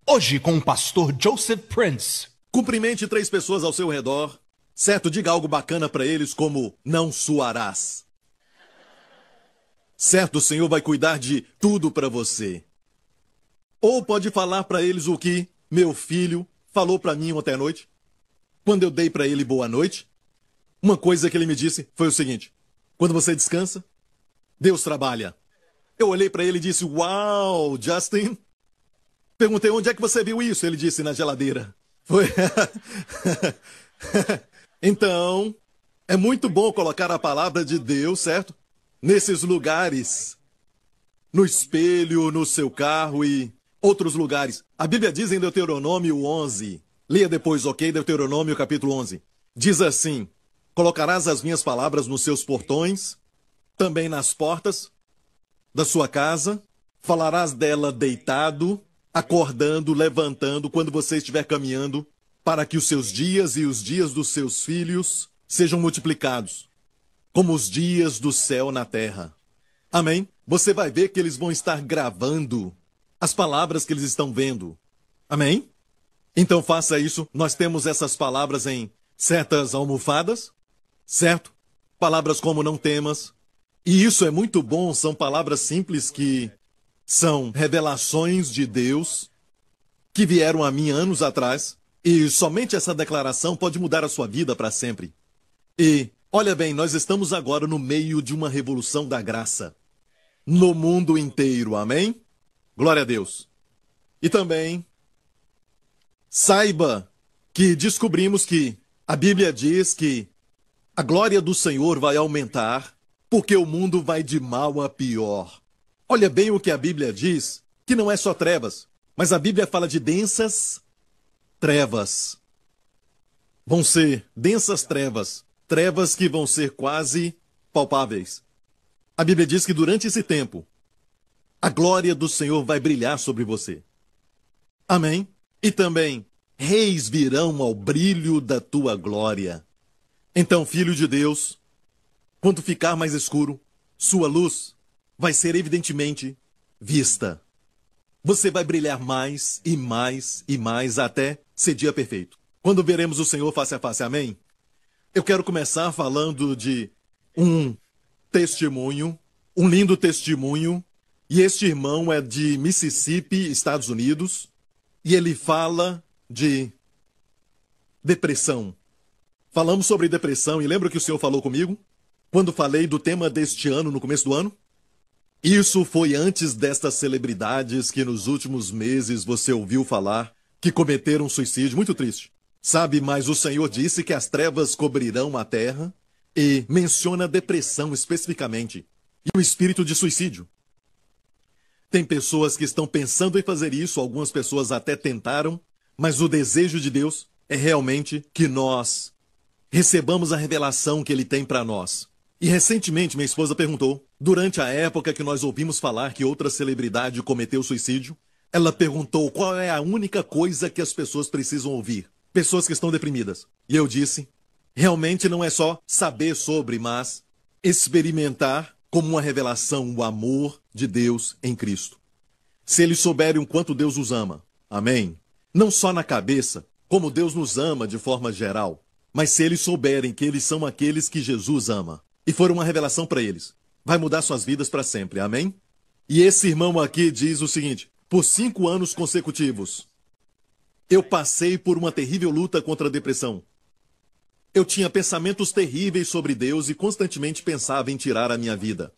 Hoje com o pastor Joseph Prince. Cumprimente 3 pessoas ao seu redor. Certo, diga algo bacana para eles como não suarás. Certo, o Senhor vai cuidar de tudo para você. Ou pode falar para eles o que meu filho falou para mim ontem à noite. Quando eu dei para ele boa noite, uma coisa que ele me disse foi o seguinte: quando você descansa, Deus trabalha. Eu olhei para ele e disse: uau, Justin. Perguntei: onde é que você viu isso? Ele disse: na geladeira. Foi. Então, é muito bom colocar a palavra de Deus, certo? Nesses lugares. No espelho, no seu carro e outros lugares. A Bíblia diz em Deuteronômio 11. Leia depois, ok? Deuteronômio capítulo 11. Diz assim: colocarás as minhas palavras nos seus portões, também nas portas da sua casa. Falarás dela deitado, acordando, levantando, quando você estiver caminhando, para que os seus dias e os dias dos seus filhos sejam multiplicados, como os dias do céu na terra. Amém? Você vai ver que eles vão estar gravando as palavras que eles estão vendo. Amém? Então faça isso. Nós temos essas palavras em certas almofadas, certo? Palavras como não temas. E isso é muito bom, são palavras simples que são revelações de Deus que vieram a mim anos atrás, e somente essa declaração pode mudar a sua vida para sempre. E, olha bem, nós estamos agora no meio de uma revolução da graça no mundo inteiro, amém? Glória a Deus. E também, saiba que descobrimos que a Bíblia diz que a glória do Senhor vai aumentar, porque o mundo vai de mal a pior. Olha bem o que a Bíblia diz, que não é só trevas, mas a Bíblia fala de densas trevas. Vão ser densas trevas, trevas que vão ser quase palpáveis. A Bíblia diz que durante esse tempo, a glória do Senhor vai brilhar sobre você. Amém? E também, reis virão ao brilho da tua glória. Então, filho de Deus, quando ficar mais escuro, sua luz vai ser evidentemente vista. Você vai brilhar mais e mais e mais até ser dia perfeito, quando veremos o Senhor face a face. Amém? Eu quero começar falando de um testemunho, um lindo testemunho, e este irmão é de Mississippi, Estados Unidos, e ele fala de depressão. Falamos sobre depressão, e lembra que o Senhor falou comigo quando falei do tema deste ano, no começo do ano? Isso foi antes destas celebridades que nos últimos meses você ouviu falar que cometeram suicídio. Muito triste. Sabe, mas o Senhor disse que as trevas cobrirão a terra e menciona depressão especificamente e o espírito de suicídio. Tem pessoas que estão pensando em fazer isso, algumas pessoas até tentaram, mas o desejo de Deus é realmente que nós recebamos a revelação que Ele tem para nós. E recentemente minha esposa perguntou, durante a época que nós ouvimos falar que outra celebridade cometeu suicídio, ela perguntou qual é a única coisa que as pessoas precisam ouvir. Pessoas que estão deprimidas. E eu disse, realmente não é só saber sobre, mas experimentar como uma revelação o amor de Deus em Cristo. Se eles souberem o quanto Deus os ama, amém? Não só na cabeça, como Deus nos ama de forma geral, mas se eles souberem que eles são aqueles que Jesus ama, e for uma revelação para eles, vai mudar suas vidas para sempre, amém? E esse irmão aqui diz o seguinte: por 5 anos consecutivos, eu passei por uma terrível luta contra a depressão. Eu tinha pensamentos terríveis sobre Deus e constantemente pensava em tirar a minha vida.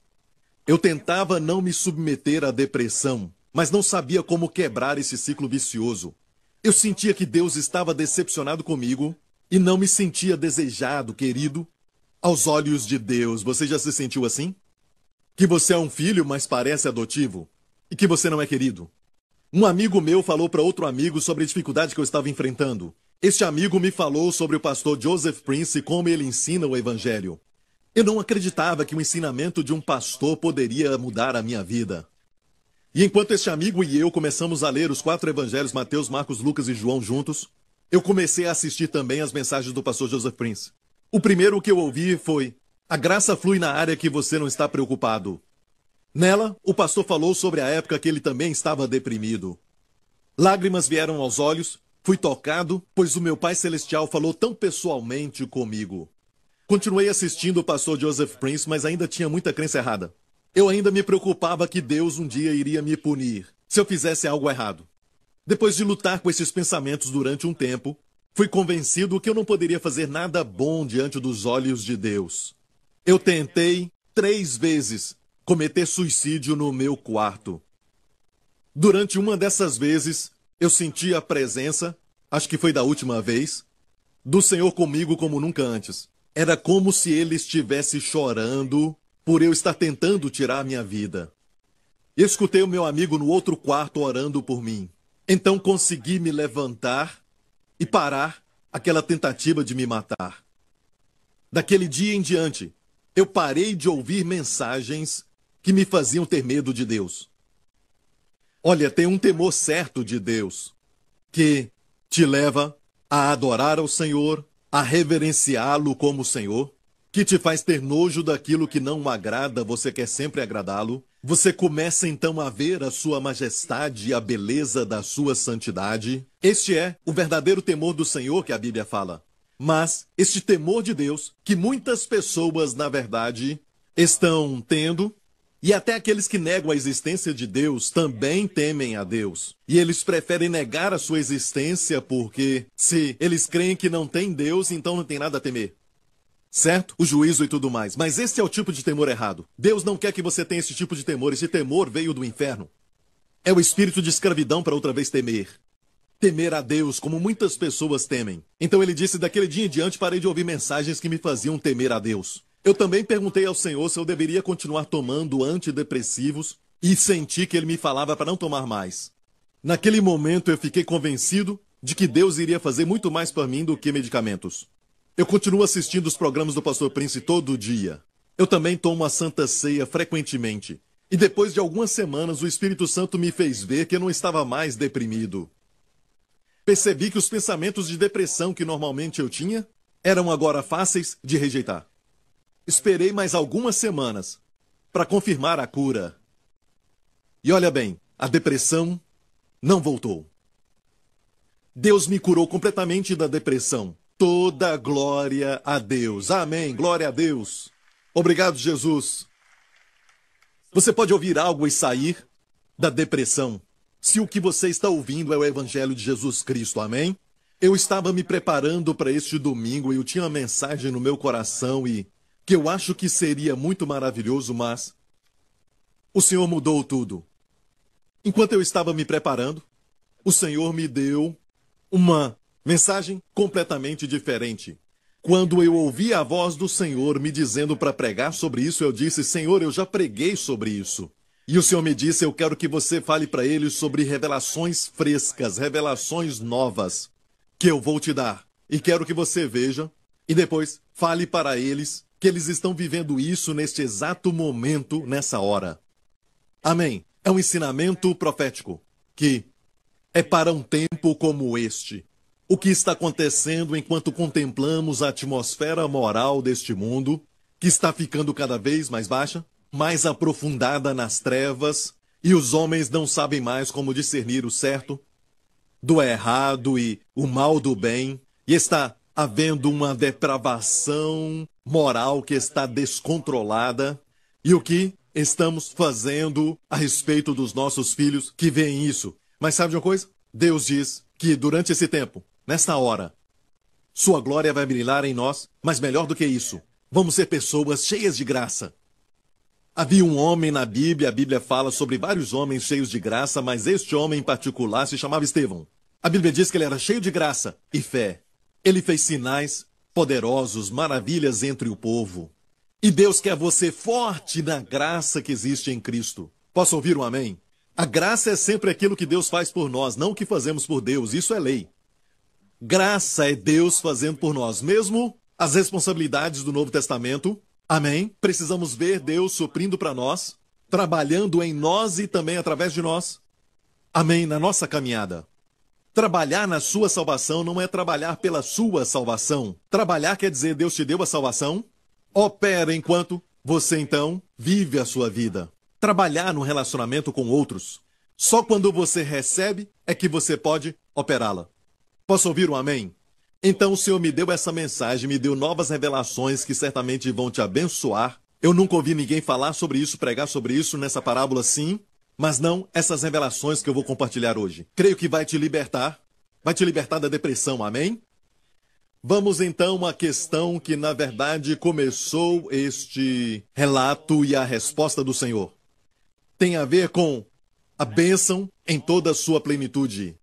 Eu tentava não me submeter à depressão, mas não sabia como quebrar esse ciclo vicioso. Eu sentia que Deus estava decepcionado comigo e não me sentia desejado, querido, aos olhos de Deus. Você já se sentiu assim? Que você é um filho, mas parece adotivo? E que você não é querido? Um amigo meu falou para outro amigo sobre a dificuldade que eu estava enfrentando. Este amigo me falou sobre o pastor Joseph Prince e como ele ensina o evangelho. Eu não acreditava que o ensinamento de um pastor poderia mudar a minha vida. E enquanto este amigo e eu começamos a ler os 4 evangelhos, Mateus, Marcos, Lucas e João juntos, eu comecei a assistir também as mensagens do pastor Joseph Prince. O primeiro que eu ouvi foi: a graça flui na área que você não está preocupado. Nela, o pastor falou sobre a época que ele também estava deprimido. Lágrimas vieram aos olhos, fui tocado, pois o meu Pai Celestial falou tão pessoalmente comigo. Continuei assistindo o pastor Joseph Prince, mas ainda tinha muita crença errada. Eu ainda me preocupava que Deus um dia iria me punir se eu fizesse algo errado. Depois de lutar com esses pensamentos durante um tempo, fui convencido que eu não poderia fazer nada bom diante dos olhos de Deus. Eu tentei 3 vezes cometer suicídio no meu quarto. Durante uma dessas vezes, eu senti a presença, acho que foi da última vez, do Senhor comigo como nunca antes. Era como se Ele estivesse chorando por eu estar tentando tirar minha vida. Eu escutei o meu amigo no outro quarto orando por mim. Então consegui me levantar e parar aquela tentativa de me matar. Daquele dia em diante, eu parei de ouvir mensagens que me faziam ter medo de Deus. Olha, tem um temor certo de Deus, que te leva a adorar ao Senhor, a reverenciá-lo como Senhor, que te faz ter nojo daquilo que não o agrada, você quer sempre agradá-lo. Você começa então a ver a sua majestade e a beleza da sua santidade. Este é o verdadeiro temor do Senhor que a Bíblia fala. Mas este temor de Deus, que muitas pessoas, na verdade, estão tendo, e até aqueles que negam a existência de Deus também temem a Deus. E eles preferem negar a sua existência porque, se eles creem que não tem Deus, então não tem nada a temer. Certo? O juízo e tudo mais. Mas esse é o tipo de temor errado. Deus não quer que você tenha esse tipo de temor. Esse temor veio do inferno. É o espírito de escravidão para outra vez temer. Temer a Deus, como muitas pessoas temem. Então ele disse, daquele dia em diante parei de ouvir mensagens que me faziam temer a Deus. Eu também perguntei ao Senhor se eu deveria continuar tomando antidepressivos e senti que Ele me falava para não tomar mais. Naquele momento eu fiquei convencido de que Deus iria fazer muito mais por mim do que medicamentos. Eu continuo assistindo os programas do Pastor Prince todo dia. Eu também tomo a Santa Ceia frequentemente. E depois de algumas semanas o Espírito Santo me fez ver que eu não estava mais deprimido. Percebi que os pensamentos de depressão que normalmente eu tinha eram agora fáceis de rejeitar. Esperei mais algumas semanas para confirmar a cura. E olha bem, a depressão não voltou. Deus me curou completamente da depressão. Toda glória a Deus. Amém. Glória a Deus. Obrigado, Jesus. Você pode ouvir algo e sair da depressão se o que você está ouvindo é o Evangelho de Jesus Cristo. Amém? Eu estava me preparando para este domingo e eu tinha uma mensagem no meu coração e que eu acho que seria muito maravilhoso, mas o Senhor mudou tudo. Enquanto eu estava me preparando, o Senhor me deu uma mensagem completamente diferente. Quando eu ouvi a voz do Senhor me dizendo para pregar sobre isso, eu disse, Senhor, eu já preguei sobre isso. E o Senhor me disse, eu quero que você fale para eles sobre revelações frescas, revelações novas, que eu vou te dar. E quero que você veja, e depois fale para eles que eles estão vivendo isso neste exato momento, nessa hora. Amém. É um ensinamento profético, que é para um tempo como este. O que está acontecendo enquanto contemplamos a atmosfera moral deste mundo, que está ficando cada vez mais baixa, mais aprofundada nas trevas, e os homens não sabem mais como discernir o certo do errado e o mal do bem, e está havendo uma depravação moral que está descontrolada. E o que estamos fazendo a respeito dos nossos filhos que veem isso? Mas sabe de uma coisa? Deus diz que durante esse tempo, nesta hora, sua glória vai brilhar em nós, mas melhor do que isso, vamos ser pessoas cheias de graça. Havia um homem na Bíblia, a Bíblia fala sobre vários homens cheios de graça, mas este homem em particular se chamava Estevão. A Bíblia diz que ele era cheio de graça e fé. Ele fez sinais poderosos, maravilhas entre o povo. E Deus quer você forte na graça que existe em Cristo. Posso ouvir um amém? A graça é sempre aquilo que Deus faz por nós, não o que fazemos por Deus. Isso é lei. Graça é Deus fazendo por nós. Mesmo as responsabilidades do Novo Testamento, amém? Precisamos ver Deus suprindo para nós, trabalhando em nós e também através de nós. Amém? Na nossa caminhada. Trabalhar na sua salvação não é trabalhar pela sua salvação. Trabalhar quer dizer Deus te deu a salvação, opera enquanto você então vive a sua vida. Trabalhar no relacionamento com outros Só quando você recebe é que você pode operá-la. Posso ouvir um amém? Então o Senhor me deu essa mensagem, me deu novas revelações que certamente vão te abençoar. Eu nunca ouvi ninguém falar sobre isso, pregar sobre isso nessa parábola sim, mas não essas revelações que eu vou compartilhar hoje. Creio que vai te libertar da depressão, amém? Vamos então à questão que na verdade começou este relato e a resposta do Senhor. Tem a ver com a bênção em toda a sua plenitude.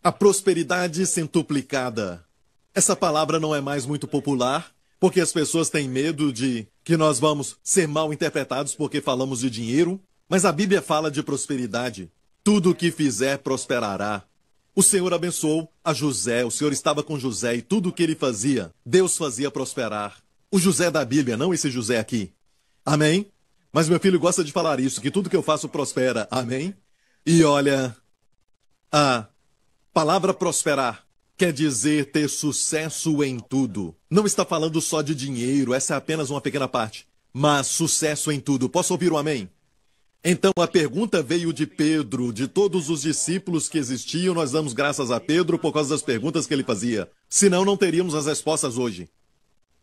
A prosperidade centuplicada. Essa palavra não é mais muito popular, porque as pessoas têm medo de que nós vamos ser mal interpretados porque falamos de dinheiro, mas a Bíblia fala de prosperidade. Tudo o que fizer prosperará. O Senhor abençoou a José, o Senhor estava com José e tudo o que ele fazia, Deus fazia prosperar. O José da Bíblia, não esse José aqui. Amém? Mas meu filho gosta de falar isso, que tudo que eu faço prospera. Amém? E olha, a palavra prosperar quer dizer ter sucesso em tudo. Não está falando só de dinheiro, essa é apenas uma pequena parte. Mas sucesso em tudo. Posso ouvir um amém? Então a pergunta veio de Pedro, de todos os discípulos que existiam, nós damos graças a Pedro por causa das perguntas que ele fazia. Senão não teríamos as respostas hoje.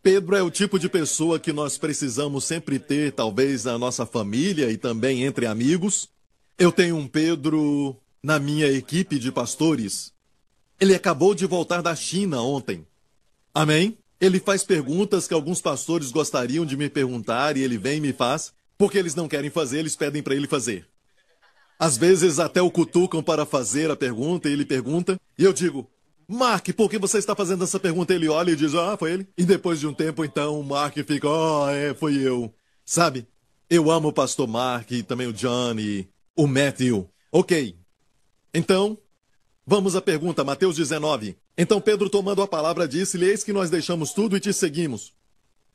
Pedro é o tipo de pessoa que nós precisamos sempre ter, talvez na nossa família e também entre amigos. Eu tenho um Pedro na minha equipe de pastores. Ele acabou de voltar da China ontem. Amém? Ele faz perguntas que alguns pastores gostariam de me perguntar e ele vem e me faz. Porque eles não querem fazer, eles pedem para ele fazer. Às vezes até o cutucam para fazer a pergunta e ele pergunta. E eu digo, Mark, por que você está fazendo essa pergunta? Ele olha e diz, foi ele. E depois de um tempo, então, o Mark fica, foi eu. Sabe? Eu amo o pastor Mark e também o John e o Matthew. Ok. Então, vamos à pergunta, Mateus 19. Então Pedro, tomando a palavra, disse-lhe, eis que nós deixamos tudo e te seguimos.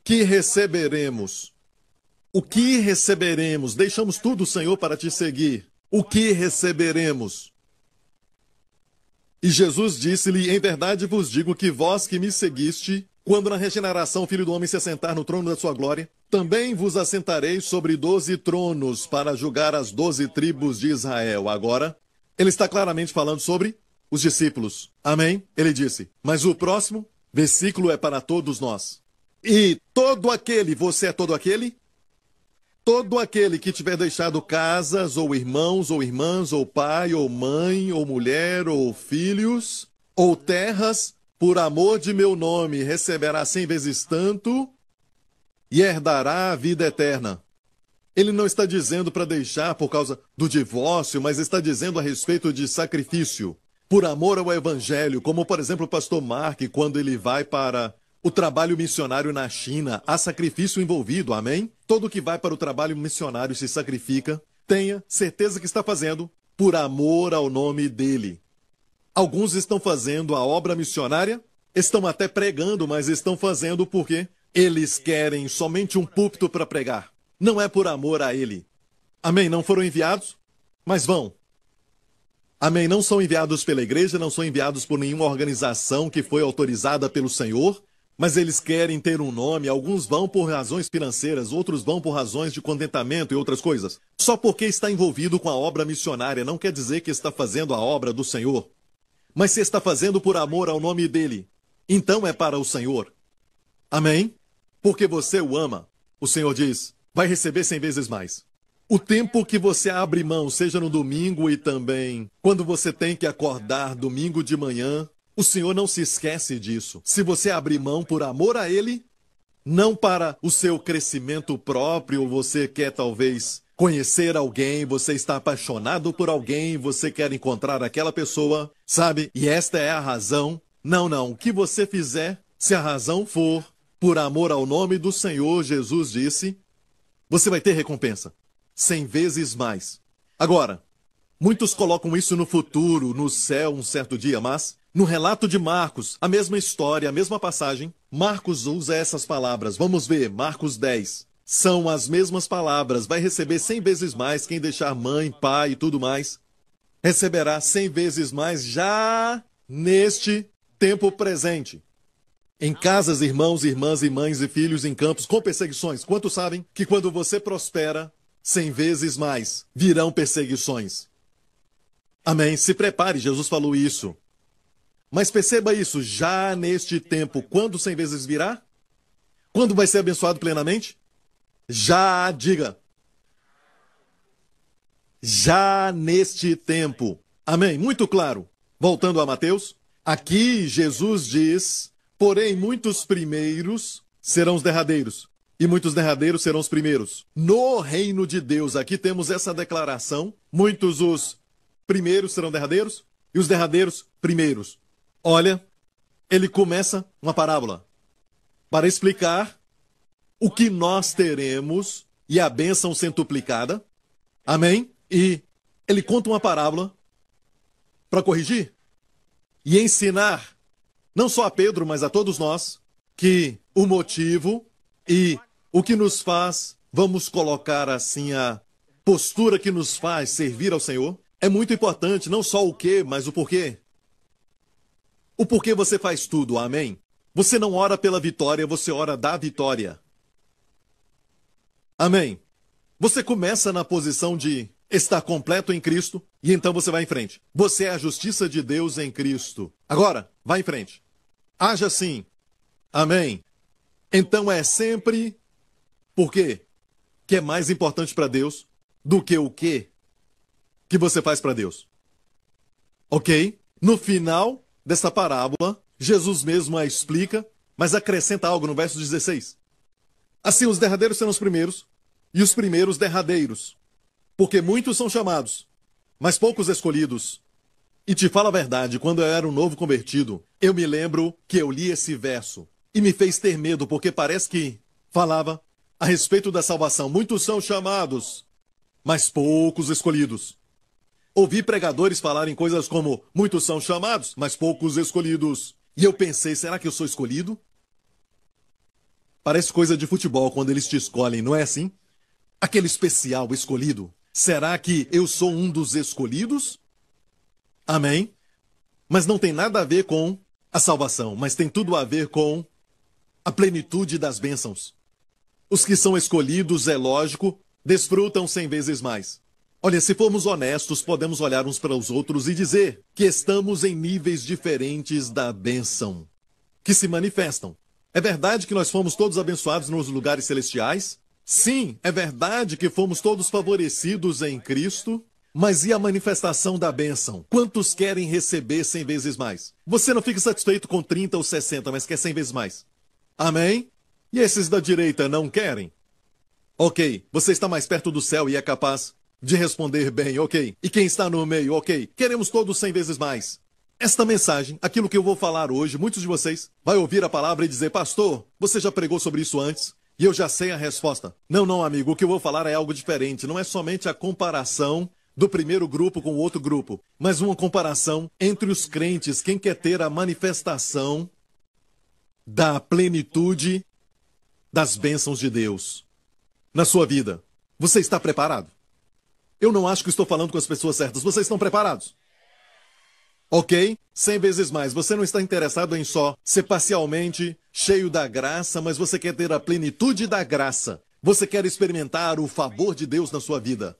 Que receberemos? O que receberemos? Deixamos tudo, Senhor, para te seguir. O que receberemos? E Jesus disse-lhe, em verdade vos digo que vós que me seguiste, quando na regeneração o Filho do Homem se assentar no trono da sua glória, também vos assentareis sobre 12 tronos para julgar as 12 tribos de Israel. Agora, ele está claramente falando sobre os discípulos. Amém? Ele disse, mas o próximo versículo é para todos nós. E todo aquele, você é todo aquele? Todo aquele que tiver deixado casas, ou irmãos, ou irmãs, ou pai, ou mãe, ou mulher, ou filhos, ou terras, por amor de meu nome, receberá 100 vezes tanto e herdará a vida eterna. Ele não está dizendo para deixar por causa do divórcio, mas está dizendo a respeito de sacrifício, por amor ao evangelho, como por exemplo o pastor Mark, quando ele vai para o trabalho missionário na China, há sacrifício envolvido, amém? Todo que vai para o trabalho missionário se sacrifica, tenha certeza que está fazendo por amor ao nome dele. Alguns estão fazendo a obra missionária, estão até pregando, mas estão fazendo porque eles querem somente um púlpito para pregar. Não é por amor a ele. Amém? Não foram enviados? Mas vão. Amém? Não são enviados pela igreja, não são enviados por nenhuma organização que foi autorizada pelo Senhor. Mas eles querem ter um nome, alguns vão por razões financeiras, outros vão por razões de contentamento e outras coisas. Só porque está envolvido com a obra missionária não quer dizer que está fazendo a obra do Senhor. Mas se está fazendo por amor ao nome dele, então é para o Senhor. Amém? Porque você o ama. O Senhor diz, vai receber 100 vezes mais. O tempo que você abre mão, seja no domingo e também quando você tem que acordar domingo de manhã, o Senhor não se esquece disso. Se você abrir mão por amor a Ele, não para o seu crescimento próprio, você quer talvez conhecer alguém, você está apaixonado por alguém, você quer encontrar aquela pessoa, sabe? E esta é a razão. Não. O que você fizer, se a razão for por amor ao nome do Senhor, Jesus disse, você vai ter recompensa. 100 vezes mais. Agora, muitos colocam isso no futuro, no céu, um certo dia, mas no relato de Marcos, a mesma história, a mesma passagem, Marcos usa essas palavras. Vamos ver, Marcos 10. São as mesmas palavras. Vai receber 100 vezes mais quem deixar mãe, pai e tudo mais. Receberá 100 vezes mais já neste tempo presente. Em casas, irmãos, irmãs e mães e filhos em campos com perseguições. Quantos sabem que quando você prospera, 100 vezes mais virão perseguições? Amém. Se prepare, Jesus falou isso. Mas perceba isso, já neste tempo, quando 100 vezes virá? Quando vai ser abençoado plenamente? Já, diga. Já neste tempo. Amém. Muito claro. Voltando a Mateus, aqui Jesus diz, porém muitos primeiros serão os derradeiros, e muitos derradeiros serão os primeiros. No reino de Deus, aqui temos essa declaração, muitos os primeiros serão derradeiros, e os derradeiros primeiros. Olha, ele começa uma parábola para explicar o que nós teremos e a bênção centuplicada. Amém? E ele conta uma parábola para corrigir e ensinar, não só a Pedro, mas a todos nós, que o motivo e o que nos faz, vamos colocar assim, a postura que nos faz servir ao Senhor, é muito importante, não só o que, mas o porquê. O porquê você faz tudo, amém? Você não ora pela vitória, você ora da vitória. Amém? Você começa na posição de estar completo em Cristo e então você vai em frente. Você é a justiça de Deus em Cristo. Agora, vai em frente. Haja assim. Amém? Então é sempre por quê? Que é mais importante para Deus do que o quê que você faz para Deus. Ok? No final dessa parábola, Jesus mesmo a explica, mas acrescenta algo no verso 16. Assim, os derradeiros serão os primeiros, e os primeiros derradeiros. Porque muitos são chamados, mas poucos escolhidos. E te falo a verdade, quando eu era um novo convertido, eu me lembro que eu li esse verso, e me fez ter medo, porque parece que falava a respeito da salvação. Muitos são chamados, mas poucos escolhidos. Ouvi pregadores falarem coisas como, muitos são chamados, mas poucos escolhidos. E eu pensei, será que eu sou escolhido? Parece coisa de futebol quando eles te escolhem, não é assim? Aquele especial escolhido. Será que eu sou um dos escolhidos? Amém? Mas não tem nada a ver com a salvação, mas tem tudo a ver com a plenitude das bênçãos. Os que são escolhidos, é lógico, desfrutam 100 vezes mais. Olha, se formos honestos, podemos olhar uns para os outros e dizer que estamos em níveis diferentes da bênção, que se manifestam. É verdade que nós fomos todos abençoados nos lugares celestiais? Sim, é verdade que fomos todos favorecidos em Cristo, mas e a manifestação da bênção? Quantos querem receber 100 vezes mais? Você não fica satisfeito com 30 ou 60, mas quer 100 vezes mais. Amém? E esses da direita não querem? Ok, você está mais perto do céu e é capaz de responder bem, ok. E quem está no meio, ok. Queremos todos 100 vezes mais. Esta mensagem, aquilo que eu vou falar hoje, muitos de vocês vai ouvir a palavra e dizer, pastor, você já pregou sobre isso antes? E eu já sei a resposta. Não, amigo, o que eu vou falar é algo diferente. Não é somente a comparação do primeiro grupo com o outro grupo, mas uma comparação entre os crentes, quem quer ter a manifestação da plenitude das bênçãos de Deus na sua vida. Você está preparado? Eu não acho que estou falando com as pessoas certas. Vocês estão preparados? Ok? 100 vezes mais. Você não está interessado em só ser parcialmente cheio da graça, mas você quer ter a plenitude da graça. Você quer experimentar o favor de Deus na sua vida.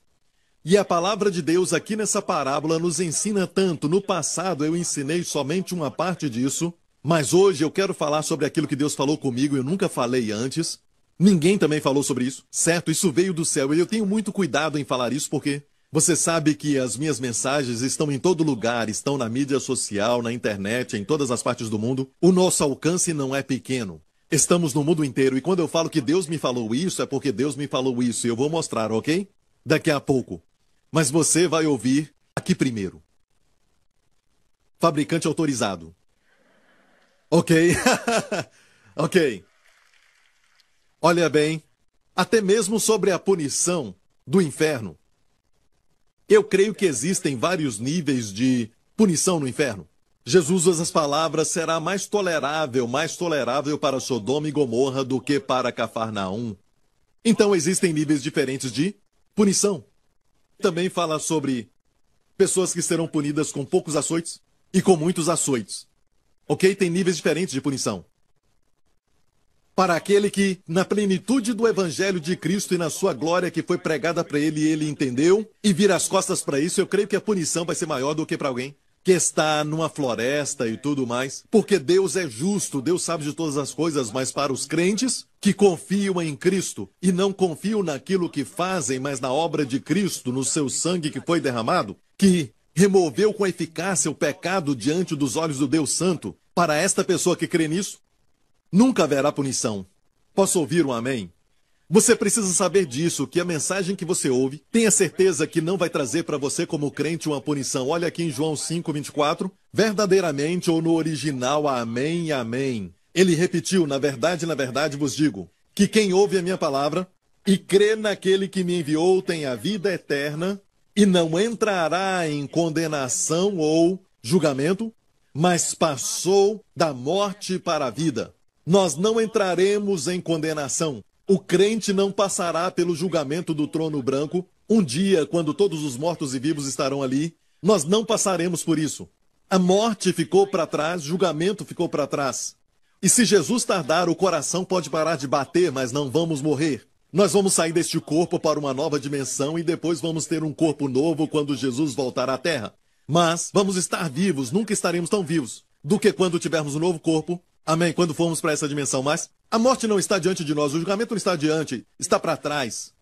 E a palavra de Deus aqui nessa parábola nos ensina tanto. No passado eu ensinei somente uma parte disso, mas hoje eu quero falar sobre aquilo que Deus falou comigo e eu nunca falei antes. Ninguém também falou sobre isso, certo? Isso veio do céu e eu tenho muito cuidado em falar isso porque você sabe que as minhas mensagens estão em todo lugar, estão na mídia social, na internet, em todas as partes do mundo. O nosso alcance não é pequeno. Estamos no mundo inteiro e quando eu falo que Deus me falou isso, é porque Deus me falou isso e eu vou mostrar, ok? Daqui a pouco. Mas você vai ouvir aqui primeiro. Fabricante autorizado. Ok? Ok. Olha bem, até mesmo sobre a punição do inferno. Eu creio que existem vários níveis de punição no inferno. Jesus usa as palavras, será mais tolerável para Sodoma e Gomorra do que para Cafarnaum. Então existem níveis diferentes de punição. Também fala sobre pessoas que serão punidas com poucos açoites e com muitos açoites. Ok? Tem níveis diferentes de punição. para aquele que, na plenitude do Evangelho de Cristo e na sua glória que foi pregada para ele, ele entendeu e vira as costas para isso, eu creio que a punição vai ser maior do que para alguém que está numa floresta e tudo mais. Porque Deus é justo, Deus sabe de todas as coisas, mas para os crentes que confiam em Cristo e não confiam naquilo que fazem, mas na obra de Cristo, no seu sangue que foi derramado, que removeu com eficácia o pecado diante dos olhos do Deus Santo, para esta pessoa que crê nisso, nunca haverá punição. Posso ouvir um amém? Você precisa saber disso, que a mensagem que você ouve, tenha certeza que não vai trazer para você como crente uma punição. Olha aqui em João 5:24, verdadeiramente ou no original, amém e amém. Ele repetiu, na verdade vos digo, que quem ouve a minha palavra e crê naquele que me enviou tem a vida eterna e não entrará em condenação ou julgamento, mas passou da morte para a vida. Nós não entraremos em condenação. O crente não passará pelo julgamento do trono branco. Um dia, quando todos os mortos e vivos estarão ali, nós não passaremos por isso. A morte ficou para trás, julgamento ficou para trás. E se Jesus tardar, o coração pode parar de bater, mas não vamos morrer. Nós vamos sair deste corpo para uma nova dimensão e depois vamos ter um corpo novo quando Jesus voltar à terra. Mas vamos estar vivos, nunca estaremos tão vivos do que quando tivermos um novo corpo. Amém, quando formos para essa dimensão. Mas a morte não está diante de nós, o julgamento não está diante, está para trás.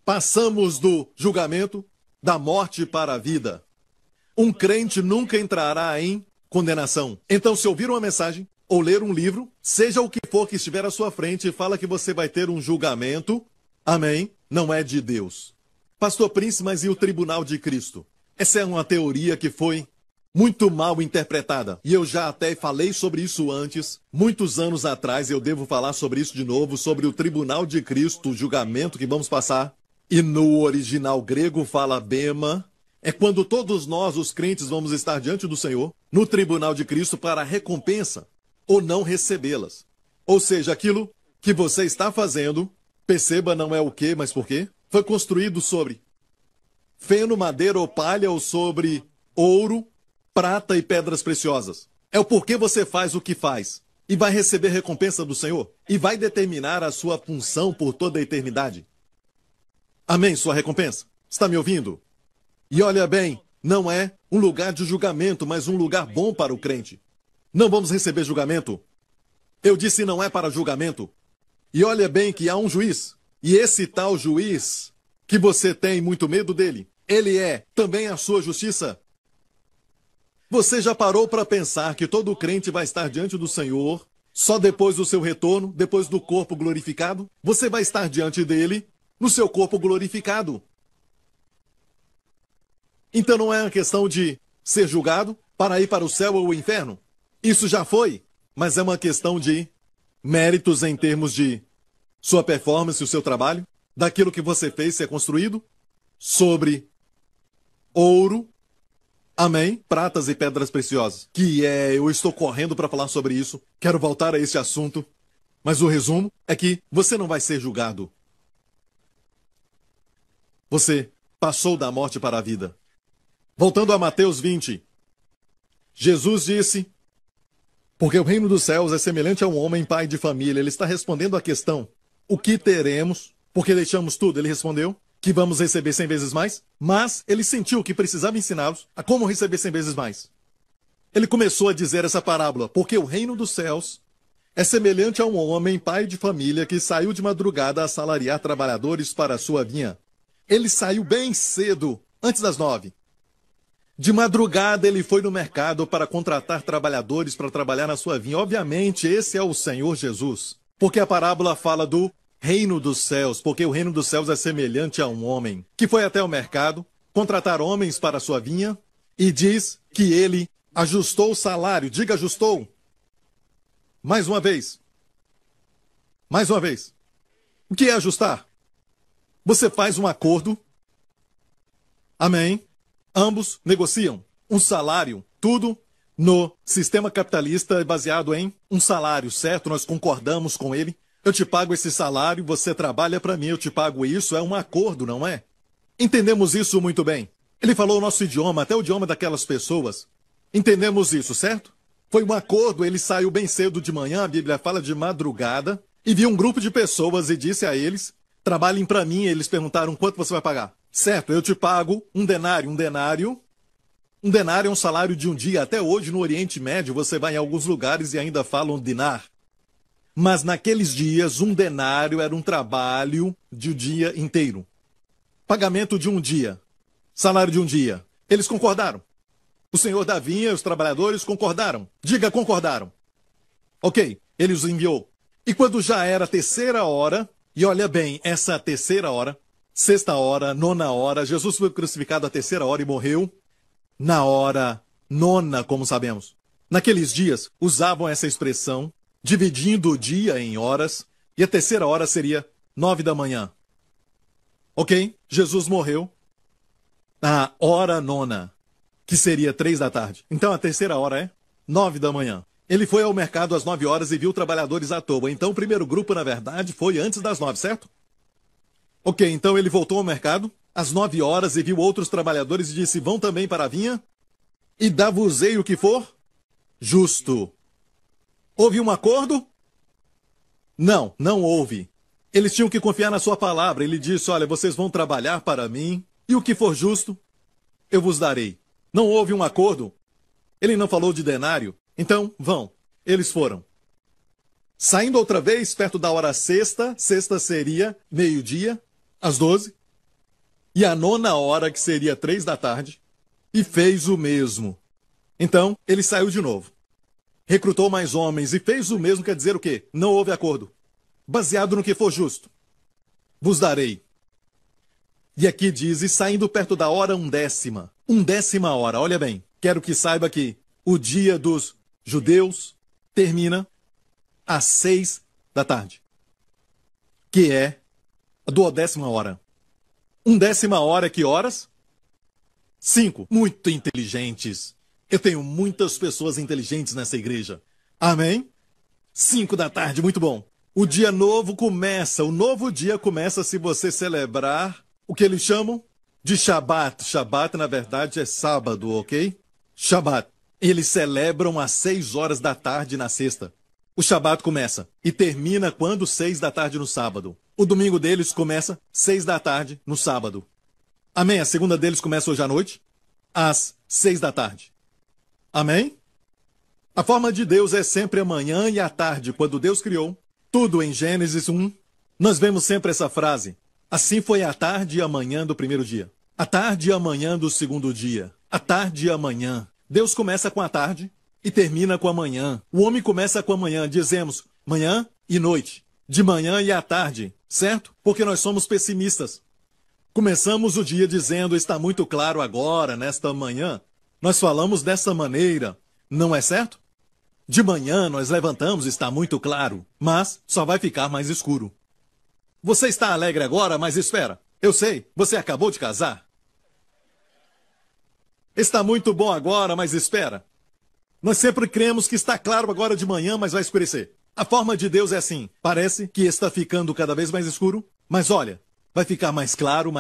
Passamos do julgamento, da morte para a vida. Um crente nunca entrará em condenação. Então, se ouvir uma mensagem ou ler um livro, seja o que for que estiver à sua frente e fala que você vai ter um julgamento, amém, não é de Deus. Pastor Prince, mas e o tribunal de Cristo? Essa é uma teoria que foi muito mal interpretada. E eu já até falei sobre isso antes, muitos anos atrás, eu devo falar sobre isso de novo, sobre o tribunal de Cristo, o julgamento que vamos passar. E no original grego fala bema, é quando todos nós, os crentes, vamos estar diante do Senhor, no tribunal de Cristo, para recompensa, ou não recebê-las. Ou seja, aquilo que você está fazendo, perceba, não é o quê, mas por quê? Foi construído sobre feno, madeira ou palha, ou sobre ouro, prata e pedras preciosas. É o porquê você faz o que faz. E vai receber recompensa do Senhor. E vai determinar a sua função por toda a eternidade. Amém, sua recompensa. Está me ouvindo? E olha bem, não é um lugar de julgamento, mas um lugar bom para o crente. Não vamos receber julgamento. Eu disse não é para julgamento. E olha bem que há um juiz. E esse tal juiz, que você tem muito medo dele, ele é também a sua justiça. Você já parou para pensar que todo crente vai estar diante do Senhor só depois do seu retorno, depois do corpo glorificado? Você vai estar diante dele no seu corpo glorificado. Então não é uma questão de ser julgado para ir para o céu ou o inferno. Isso já foi, mas é uma questão de méritos em termos de sua performance, o seu trabalho, daquilo que você fez ser construído sobre ouro, amém, pratas e pedras preciosas. Eu estou correndo para falar sobre isso, quero voltar a esse assunto, mas o resumo é que você não vai ser julgado. Você passou da morte para a vida. Voltando a Mateus 20, Jesus disse, porque o reino dos céus é semelhante a um homem pai de família. Ele está respondendo à questão, o que teremos, porque deixamos tudo? Ele respondeu, que vamos receber 100 vezes mais, mas ele sentiu que precisava ensiná-los a como receber 100 vezes mais. Ele começou a dizer essa parábola, porque o reino dos céus é semelhante a um homem pai de família que saiu de madrugada a assalariar trabalhadores para a sua vinha. Ele saiu bem cedo, antes das 9. De madrugada ele foi no mercado para contratar trabalhadores para trabalhar na sua vinha. Obviamente esse é o Senhor Jesus, porque a parábola fala do reino dos céus, porque o reino dos céus é semelhante a um homem que foi até o mercado contratar homens para a sua vinha e diz que ele ajustou o salário. Diga ajustou. Mais uma vez. Mais uma vez. O que é ajustar? Você faz um acordo. Amém. Ambos negociam um salário, tudo no sistema capitalista é baseado em um salário, certo? Nós concordamos com ele. Eu te pago esse salário, você trabalha para mim, eu te pago isso. É um acordo, não é? Entendemos isso muito bem. Ele falou o nosso idioma, até o idioma daquelas pessoas. Entendemos isso, certo? Foi um acordo, ele saiu bem cedo de manhã, a Bíblia fala de madrugada. e viu um grupo de pessoas e disse a eles: trabalhem para mim. E eles perguntaram: quanto você vai pagar? Certo, eu te pago um denário. Um denário é um salário de um dia. Até hoje, no Oriente Médio, você vai em alguns lugares e ainda falam dinar. Mas naqueles dias, um denário era um trabalho de um dia inteiro. Pagamento de um dia. Salário de um dia. Eles concordaram. O senhor da vinha e os trabalhadores concordaram. Diga, concordaram. Ok, ele os enviou. E quando já era a terceira hora, e olha bem, essa terceira hora, sexta hora, nona hora, Jesus foi crucificado à terceira hora e morreu na hora nona, como sabemos. Naqueles dias, usavam essa expressão, dividindo o dia em horas, e a terceira hora seria 9 da manhã. Ok? Jesus morreu na hora nona, que seria 3 da tarde. Então a terceira hora é 9 da manhã. Ele foi ao mercado às 9 horas e viu trabalhadores à toa. Então o primeiro grupo, na verdade, foi antes das 9, certo? Ok, então ele voltou ao mercado às 9 horas e viu outros trabalhadores e disse: vão também para a vinha e dá-vos-ei o que for justo. Houve um acordo? Não, não houve. Eles tinham que confiar na sua palavra. Ele disse: olha, vocês vão trabalhar para mim e o que for justo, eu vos darei. Não houve um acordo. Ele não falou de denário. Então, vão. Eles foram. Saindo outra vez, perto da hora sexta seria meio-dia, às 12, e a nona hora, que seria 3 da tarde, e fez o mesmo. Então, ele saiu de novo. Recrutou mais homens e fez o mesmo, quer dizer o quê? Não houve acordo. Baseado no que for justo. Vos darei. E aqui diz: e saindo perto da hora 1/10. 1/10 hora, olha bem. Quero que saiba que o dia dos judeus termina às 6 da tarde. Que é a 12ª hora. 1/10 hora, que horas? 5. Muito inteligentes. Eu tenho muitas pessoas inteligentes nessa igreja. Amém? 5 da tarde, muito bom. O dia novo começa. O novo dia começa se você celebrar o que eles chamam de Shabat. Shabat, na verdade, é sábado, ok? Shabat. Eles celebram às 6 horas da tarde na sexta. O Shabat começa e termina quando? 6 da tarde no sábado. O domingo deles começa 6 da tarde no sábado. Amém? A segunda deles começa hoje à noite, às 6 da tarde. Amém? A forma de Deus é sempre a manhã e a tarde. Quando Deus criou tudo em Gênesis 1, nós vemos sempre essa frase: assim foi a tarde e a manhã do primeiro dia. A tarde e a manhã do segundo dia. A tarde e a manhã. Deus começa com a tarde e termina com a manhã. O homem começa com a manhã. Dizemos manhã e noite. De manhã e à tarde. Certo? Porque nós somos pessimistas. Começamos o dia dizendo: está muito claro agora, nesta manhã. Nós falamos dessa maneira. Não é certo? De manhã nós levantamos, está muito claro, mas só vai ficar mais escuro. Você está alegre agora, mas espera. Eu sei, você acabou de casar. Está muito bom agora, mas espera. Nós sempre cremos que está claro agora de manhã, mas vai escurecer. A forma de Deus é assim. Parece que está ficando cada vez mais escuro, mas olha, vai ficar mais claro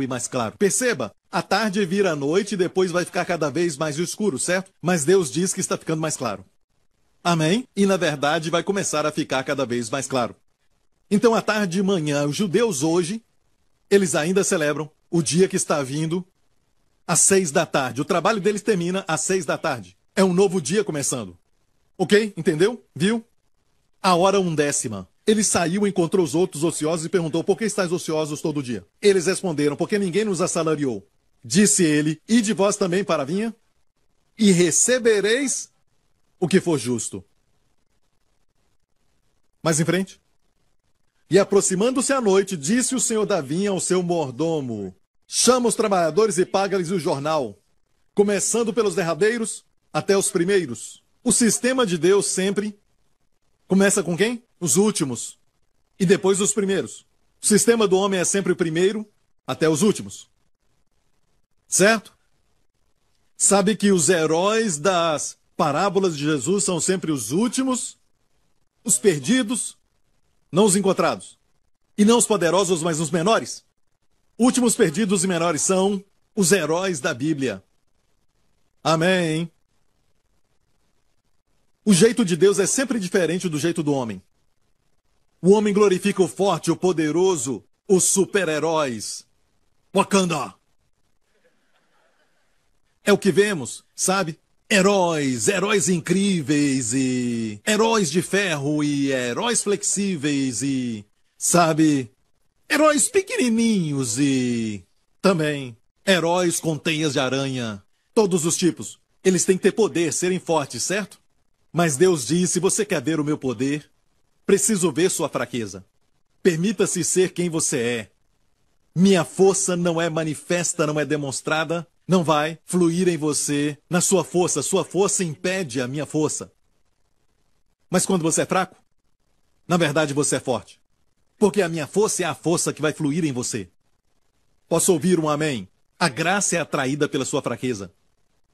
e mais claro. Perceba, a tarde vira a noite e depois vai ficar cada vez mais escuro, certo? Mas Deus diz que está ficando mais claro. Amém? E na verdade vai começar a ficar cada vez mais claro. Então, à tarde e manhã, os judeus hoje, eles ainda celebram o dia que está vindo às 6 da tarde. O trabalho deles termina às 6 da tarde. É um novo dia começando. Ok? Entendeu? Viu? A hora 1/10. Ele saiu, encontrou os outros ociosos e perguntou: por que estáis ociosos todo dia? Eles responderam: porque ninguém nos assalariou. Disse ele: ide vós também para a vinha e recebereis o que for justo. Mais em frente. E aproximando-se a noite, disse o senhor da vinha ao seu mordomo: chama os trabalhadores e paga-lhes o jornal, começando pelos derradeiros até os primeiros. O sistema de Deus sempre começa com quem? Os últimos. E depois os primeiros. O sistema do homem é sempre o primeiro até os últimos. Certo? Sabe que os heróis das parábolas de Jesus são sempre os últimos, os perdidos, não os encontrados. E não os poderosos, mas os menores. Últimos, perdidos e menores são os heróis da Bíblia. Amém. O jeito de Deus é sempre diferente do jeito do homem. O homem glorifica o forte, o poderoso, os super-heróis. Wakanda! É o que vemos, sabe? Heróis incríveis e heróis de ferro e heróis flexíveis e, sabe, heróis pequenininhos e também heróis com teias de aranha. Todos os tipos. Eles têm que ter poder, serem fortes, certo? Mas Deus diz, se você quer ver o meu poder, preciso ver sua fraqueza. Permita-se ser quem você é. Minha força não é manifesta, não é demonstrada, não vai fluir em você, na sua força. Sua força impede a minha força. Mas quando você é fraco, na verdade você é forte. Porque a minha força é a força que vai fluir em você. Posso ouvir um amém? A graça é atraída pela sua fraqueza.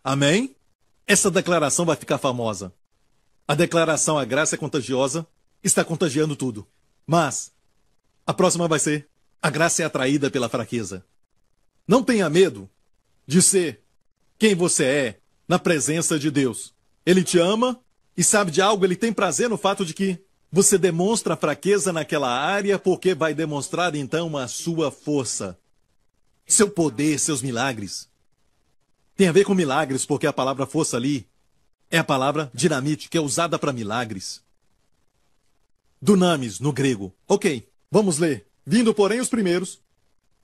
Amém? Essa declaração vai ficar famosa. A declaração a graça é contagiosa, está contagiando tudo. Mas a próxima vai ser a graça é atraída pela fraqueza. Não tenha medo de ser quem você é na presença de Deus. Ele te ama e sabe de algo, ele tem prazer no fato de que você demonstra fraqueza naquela área porque vai demonstrar então a sua força. Seu poder, seus milagres. Tem a ver com milagres porque a palavra força ali é a palavra dinamite, que é usada para milagres. Dunamis, no grego. Ok, vamos ler. Vindo, porém, os primeiros.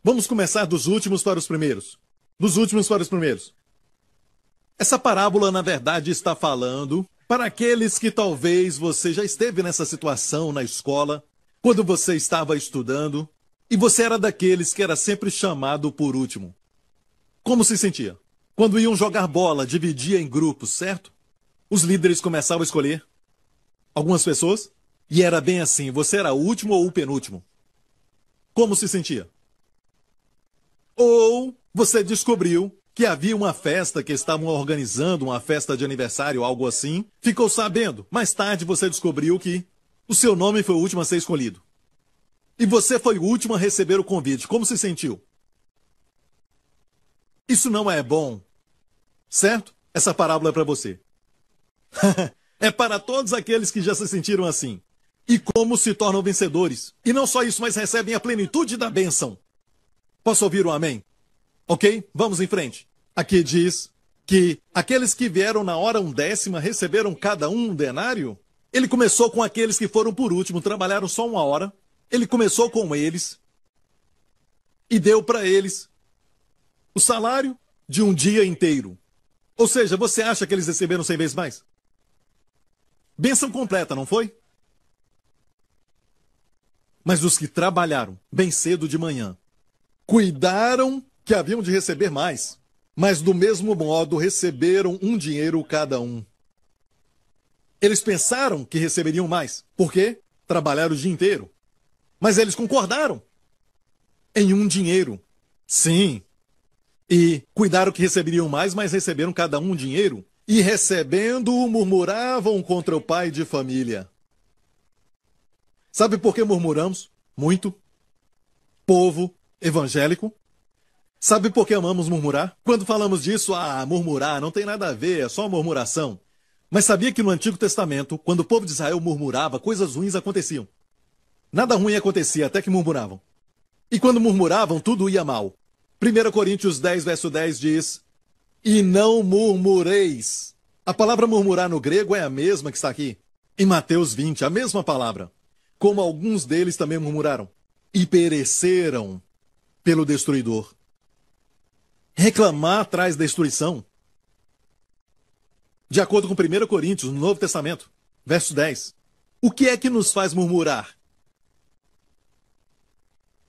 Vamos começar dos últimos para os primeiros. Dos últimos para os primeiros. Essa parábola, na verdade, está falando para aqueles que talvez você já esteve nessa situação na escola, quando você estava estudando, e você era daqueles que era sempre chamado por último. Como se sentia? Quando iam jogar bola, dividia em grupos, certo? Os líderes começavam a escolher algumas pessoas, e era bem assim, você era o último ou o penúltimo. Como se sentia? Ou você descobriu que havia uma festa que estavam organizando, uma festa de aniversário, algo assim, ficou sabendo. Mais tarde você descobriu que o seu nome foi o último a ser escolhido. E você foi o último a receber o convite. Como se sentiu? Isso não é bom, certo? Essa parábola é para você. É para todos aqueles que já se sentiram assim. E como se tornam vencedores. E não só isso, mas recebem a plenitude da bênção. Posso ouvir um amém? Ok? Vamos em frente. Aqui diz que aqueles que vieram na hora 1/10 receberam cada um denário. Ele começou com aqueles que foram por último, trabalharam só 1 hora. Ele começou com eles e deu para eles o salário de um dia inteiro. Ou seja, você acha que eles receberam 100 vezes mais? Bênção completa, não foi? Mas os que trabalharam bem cedo de manhã, cuidaram que haviam de receber mais, mas do mesmo modo receberam um dinheiro cada um. Eles pensaram que receberiam mais, porque trabalharam o dia inteiro. Mas eles concordaram em um dinheiro. Sim. E cuidaram que receberiam mais, mas receberam cada um dinheiro. E recebendo-o, murmuravam contra o pai de família. Sabe por que murmuramos? Muito. Povo evangélico. Sabe por que amamos murmurar? Quando falamos disso, murmurar não tem nada a ver, é só murmuração. Mas sabia que no Antigo Testamento, quando o povo de Israel murmurava, coisas ruins aconteciam. Nada ruim acontecia, até que murmuravam. E quando murmuravam, tudo ia mal. 1 Coríntios 10, verso 10 diz: E não murmureis. A palavra murmurar no grego é a mesma que está aqui. Em Mateus 20, a mesma palavra. Como alguns deles também murmuraram. E pereceram pelo destruidor. Reclamar traz destruição. De acordo com 1 Coríntios, no Novo Testamento, verso 10. O que é que nos faz murmurar?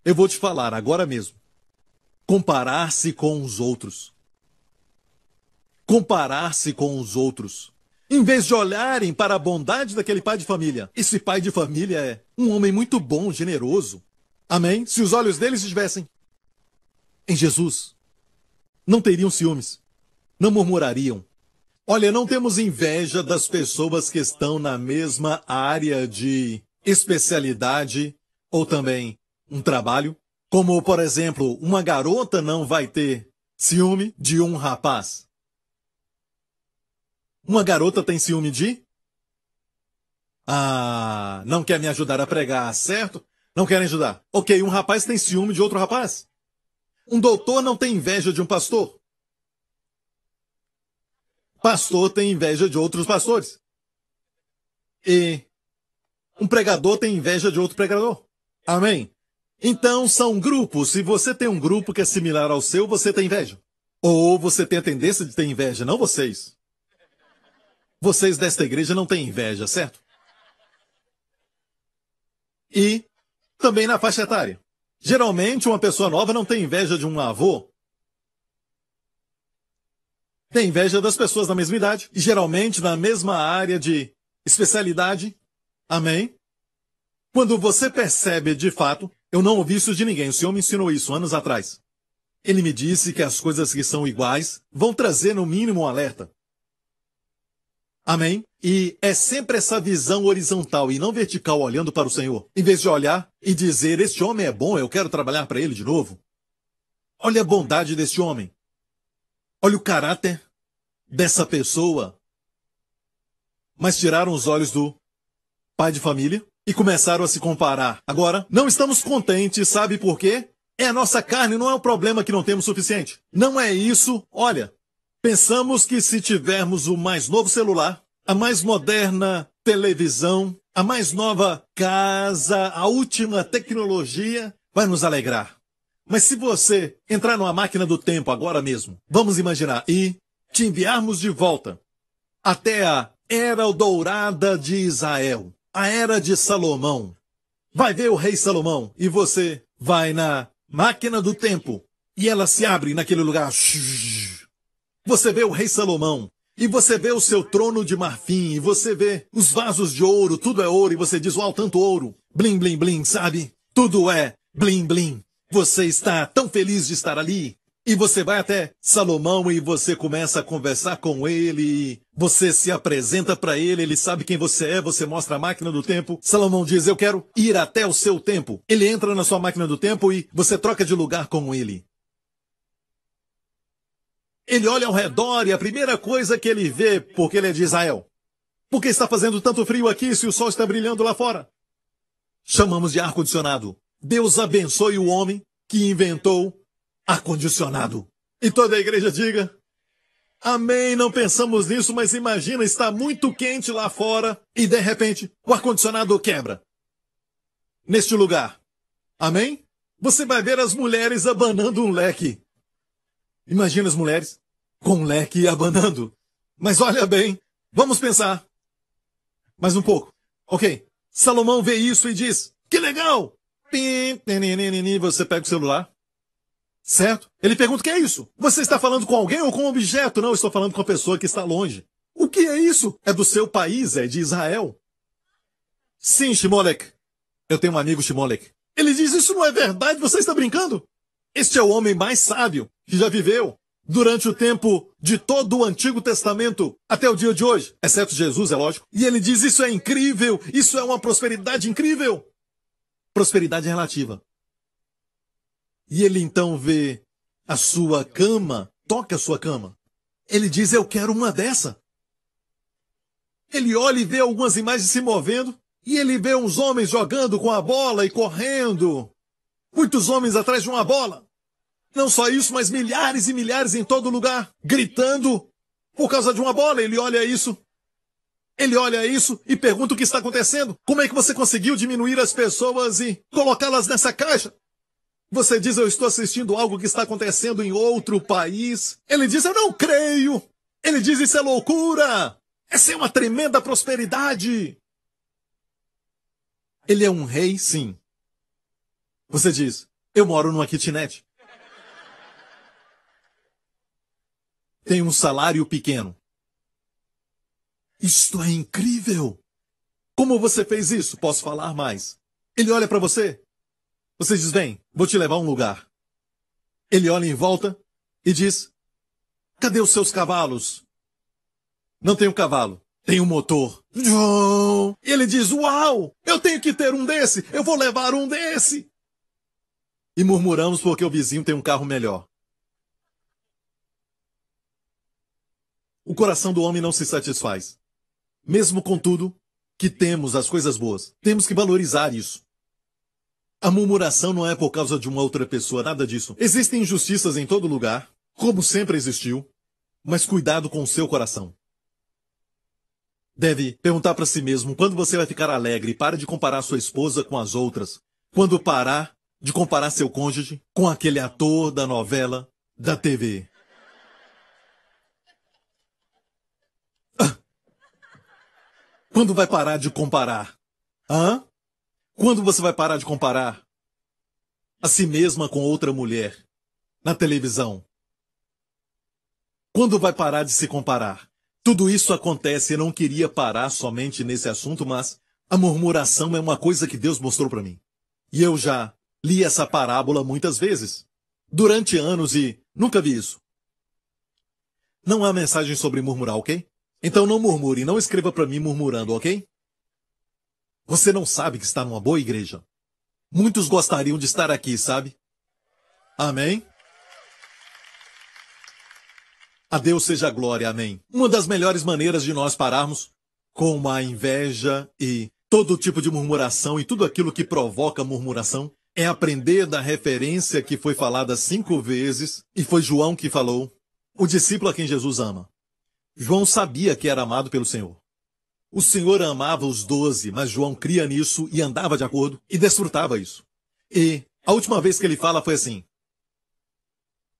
Eu vou te falar agora mesmo. Comparar-se com os outros. Comparar-se com os outros. Em vez de olharem para a bondade daquele pai de família. Esse pai de família é um homem muito bom, generoso. Amém? Se os olhos deles estivessem em Jesus, não teriam ciúmes. Não murmurariam. Olha, não temos inveja das pessoas que estão na mesma área de especialidade ou também um trabalho. Como, por exemplo, uma garota não vai ter ciúme de um rapaz. Uma garota tem ciúme de? não quer me ajudar a pregar, certo? Não querem ajudar. Ok, um rapaz tem ciúme de outro rapaz. Um doutor não tem inveja de um pastor. Pastor tem inveja de outros pastores. E um pregador tem inveja de outro pregador. Amém? Então são grupos. Se você tem um grupo que é similar ao seu, você tem inveja. Ou você tem a tendência de ter inveja, não vocês. Vocês desta igreja não têm inveja, certo? E também na faixa etária. Geralmente uma pessoa nova não tem inveja de um avô. Tem inveja das pessoas da mesma idade. E geralmente na mesma área de especialidade. Amém? Quando você percebe de fato, eu não ouvi isso de ninguém, o Senhor me ensinou isso anos atrás. Ele me disse que as coisas que são iguais vão trazer no mínimo um alerta. Amém? E é sempre essa visão horizontal e não vertical olhando para o Senhor. Em vez de olhar e dizer, este homem é bom, eu quero trabalhar para ele de novo. Olha a bondade deste homem. Olha o caráter dessa pessoa. Mas tiraram os olhos do pai de família e começaram a se comparar. Agora, não estamos contentes, sabe por quê? É a nossa carne, não é o problema que não temos suficiente. Não é isso. Olha, pensamos que se tivermos o mais novo celular, a mais moderna televisão, a mais nova casa, a última tecnologia, vai nos alegrar. Mas se você entrar numa máquina do tempo agora mesmo, vamos imaginar, e te enviarmos de volta até a era dourada de Israel, a era de Salomão. Vai ver o rei Salomão e você vai na máquina do tempo e ela se abre naquele lugar. Você vê o rei Salomão e você vê o seu trono de marfim e você vê os vasos de ouro, tudo é ouro e você diz, uau, tanto ouro, blim, blim, blim, sabe? Tudo é blim, blim. Você está tão feliz de estar ali. E você vai até Salomão e você começa a conversar com ele, você se apresenta para ele, ele sabe quem você é, você mostra a máquina do tempo. Salomão diz, eu quero ir até o seu tempo. Ele entra na sua máquina do tempo e você troca de lugar com ele. Ele olha ao redor e a primeira coisa que ele vê, porque ele é de Israel, por que está fazendo tanto frio aqui se o sol está brilhando lá fora? Chamamos de ar-condicionado. Deus abençoe o homem que inventou ar-condicionado. E toda a igreja diga, amém, não pensamos nisso, mas imagina, está muito quente lá fora e de repente o ar-condicionado quebra. Neste lugar. Amém? Você vai ver as mulheres abanando um leque. Imagina as mulheres com um leque abanando. Mas olha bem, vamos pensar. Mais um pouco. Ok. Salomão vê isso e diz, que legal! Você pega o celular. Certo? Ele pergunta o que é isso? Você está falando com alguém ou com um objeto? Não, eu estou falando com a pessoa que está longe. O que é isso? É do seu país, é de Israel. Sim, Shimolek. Eu tenho um amigo Shimolek. Ele diz, isso não é verdade, você está brincando? Este é o homem mais sábio que já viveu durante o tempo de todo o Antigo Testamento até o dia de hoje, exceto Jesus, é lógico. E ele diz, isso é incrível, isso é uma prosperidade incrível. Prosperidade relativa. E ele então vê a sua cama, toca a sua cama. Ele diz, eu quero uma dessa. Ele olha e vê algumas imagens se movendo, e ele vê uns homens jogando com a bola e correndo. Muitos homens atrás de uma bola. Não só isso, mas milhares e milhares em todo lugar, gritando por causa de uma bola. Ele olha isso. Ele olha isso e pergunta o que está acontecendo. Como é que você conseguiu diminuir as pessoas e colocá-las nessa caixa? Você diz, eu estou assistindo algo que está acontecendo em outro país. Ele diz, eu não creio. Ele diz, isso é loucura. Essa é uma tremenda prosperidade. Ele é um rei, sim. Você diz, eu moro numa kitnet. Tenho um salário pequeno. Isto é incrível. Como você fez isso? Posso falar mais. Ele olha para você. Você diz, vem, vou te levar a um lugar. Ele olha em volta e diz, cadê os seus cavalos? Não tenho cavalo, tenho um motor. E ele diz, uau, eu tenho que ter um desse, eu vou levar um desse. E murmuramos porque o vizinho tem um carro melhor. O coração do homem não se satisfaz. Mesmo com tudo que temos as coisas boas. Temos que valorizar isso. A murmuração não é por causa de uma outra pessoa, nada disso. Existem injustiças em todo lugar, como sempre existiu, mas cuidado com o seu coração. Deve perguntar para si mesmo quando você vai ficar alegre. Pare de comparar sua esposa com as outras. Quando parar de comparar seu cônjuge com aquele ator da novela da TV. Quando vai parar de comparar? Hã? Quando você vai parar de comparar a si mesma com outra mulher na televisão? Quando vai parar de se comparar? Tudo isso acontece. Eu não queria parar somente nesse assunto, mas a murmuração é uma coisa que Deus mostrou para mim. E eu já li essa parábola muitas vezes, durante anos, e nunca vi isso. Não há mensagem sobre murmurar, ok? Então não murmure, não escreva para mim murmurando, ok? Você não sabe que está numa boa igreja. Muitos gostariam de estar aqui, sabe? Amém? A Deus seja a glória, amém. Uma das melhores maneiras de nós pararmos com a inveja e todo tipo de murmuração e tudo aquilo que provoca murmuração é aprender da referência que foi falada 5 vezes, e foi João que falou, o discípulo a quem Jesus ama. João sabia que era amado pelo Senhor. O Senhor amava os 12, mas João cria nisso e andava de acordo e desfrutava isso. E a última vez que ele fala foi assim.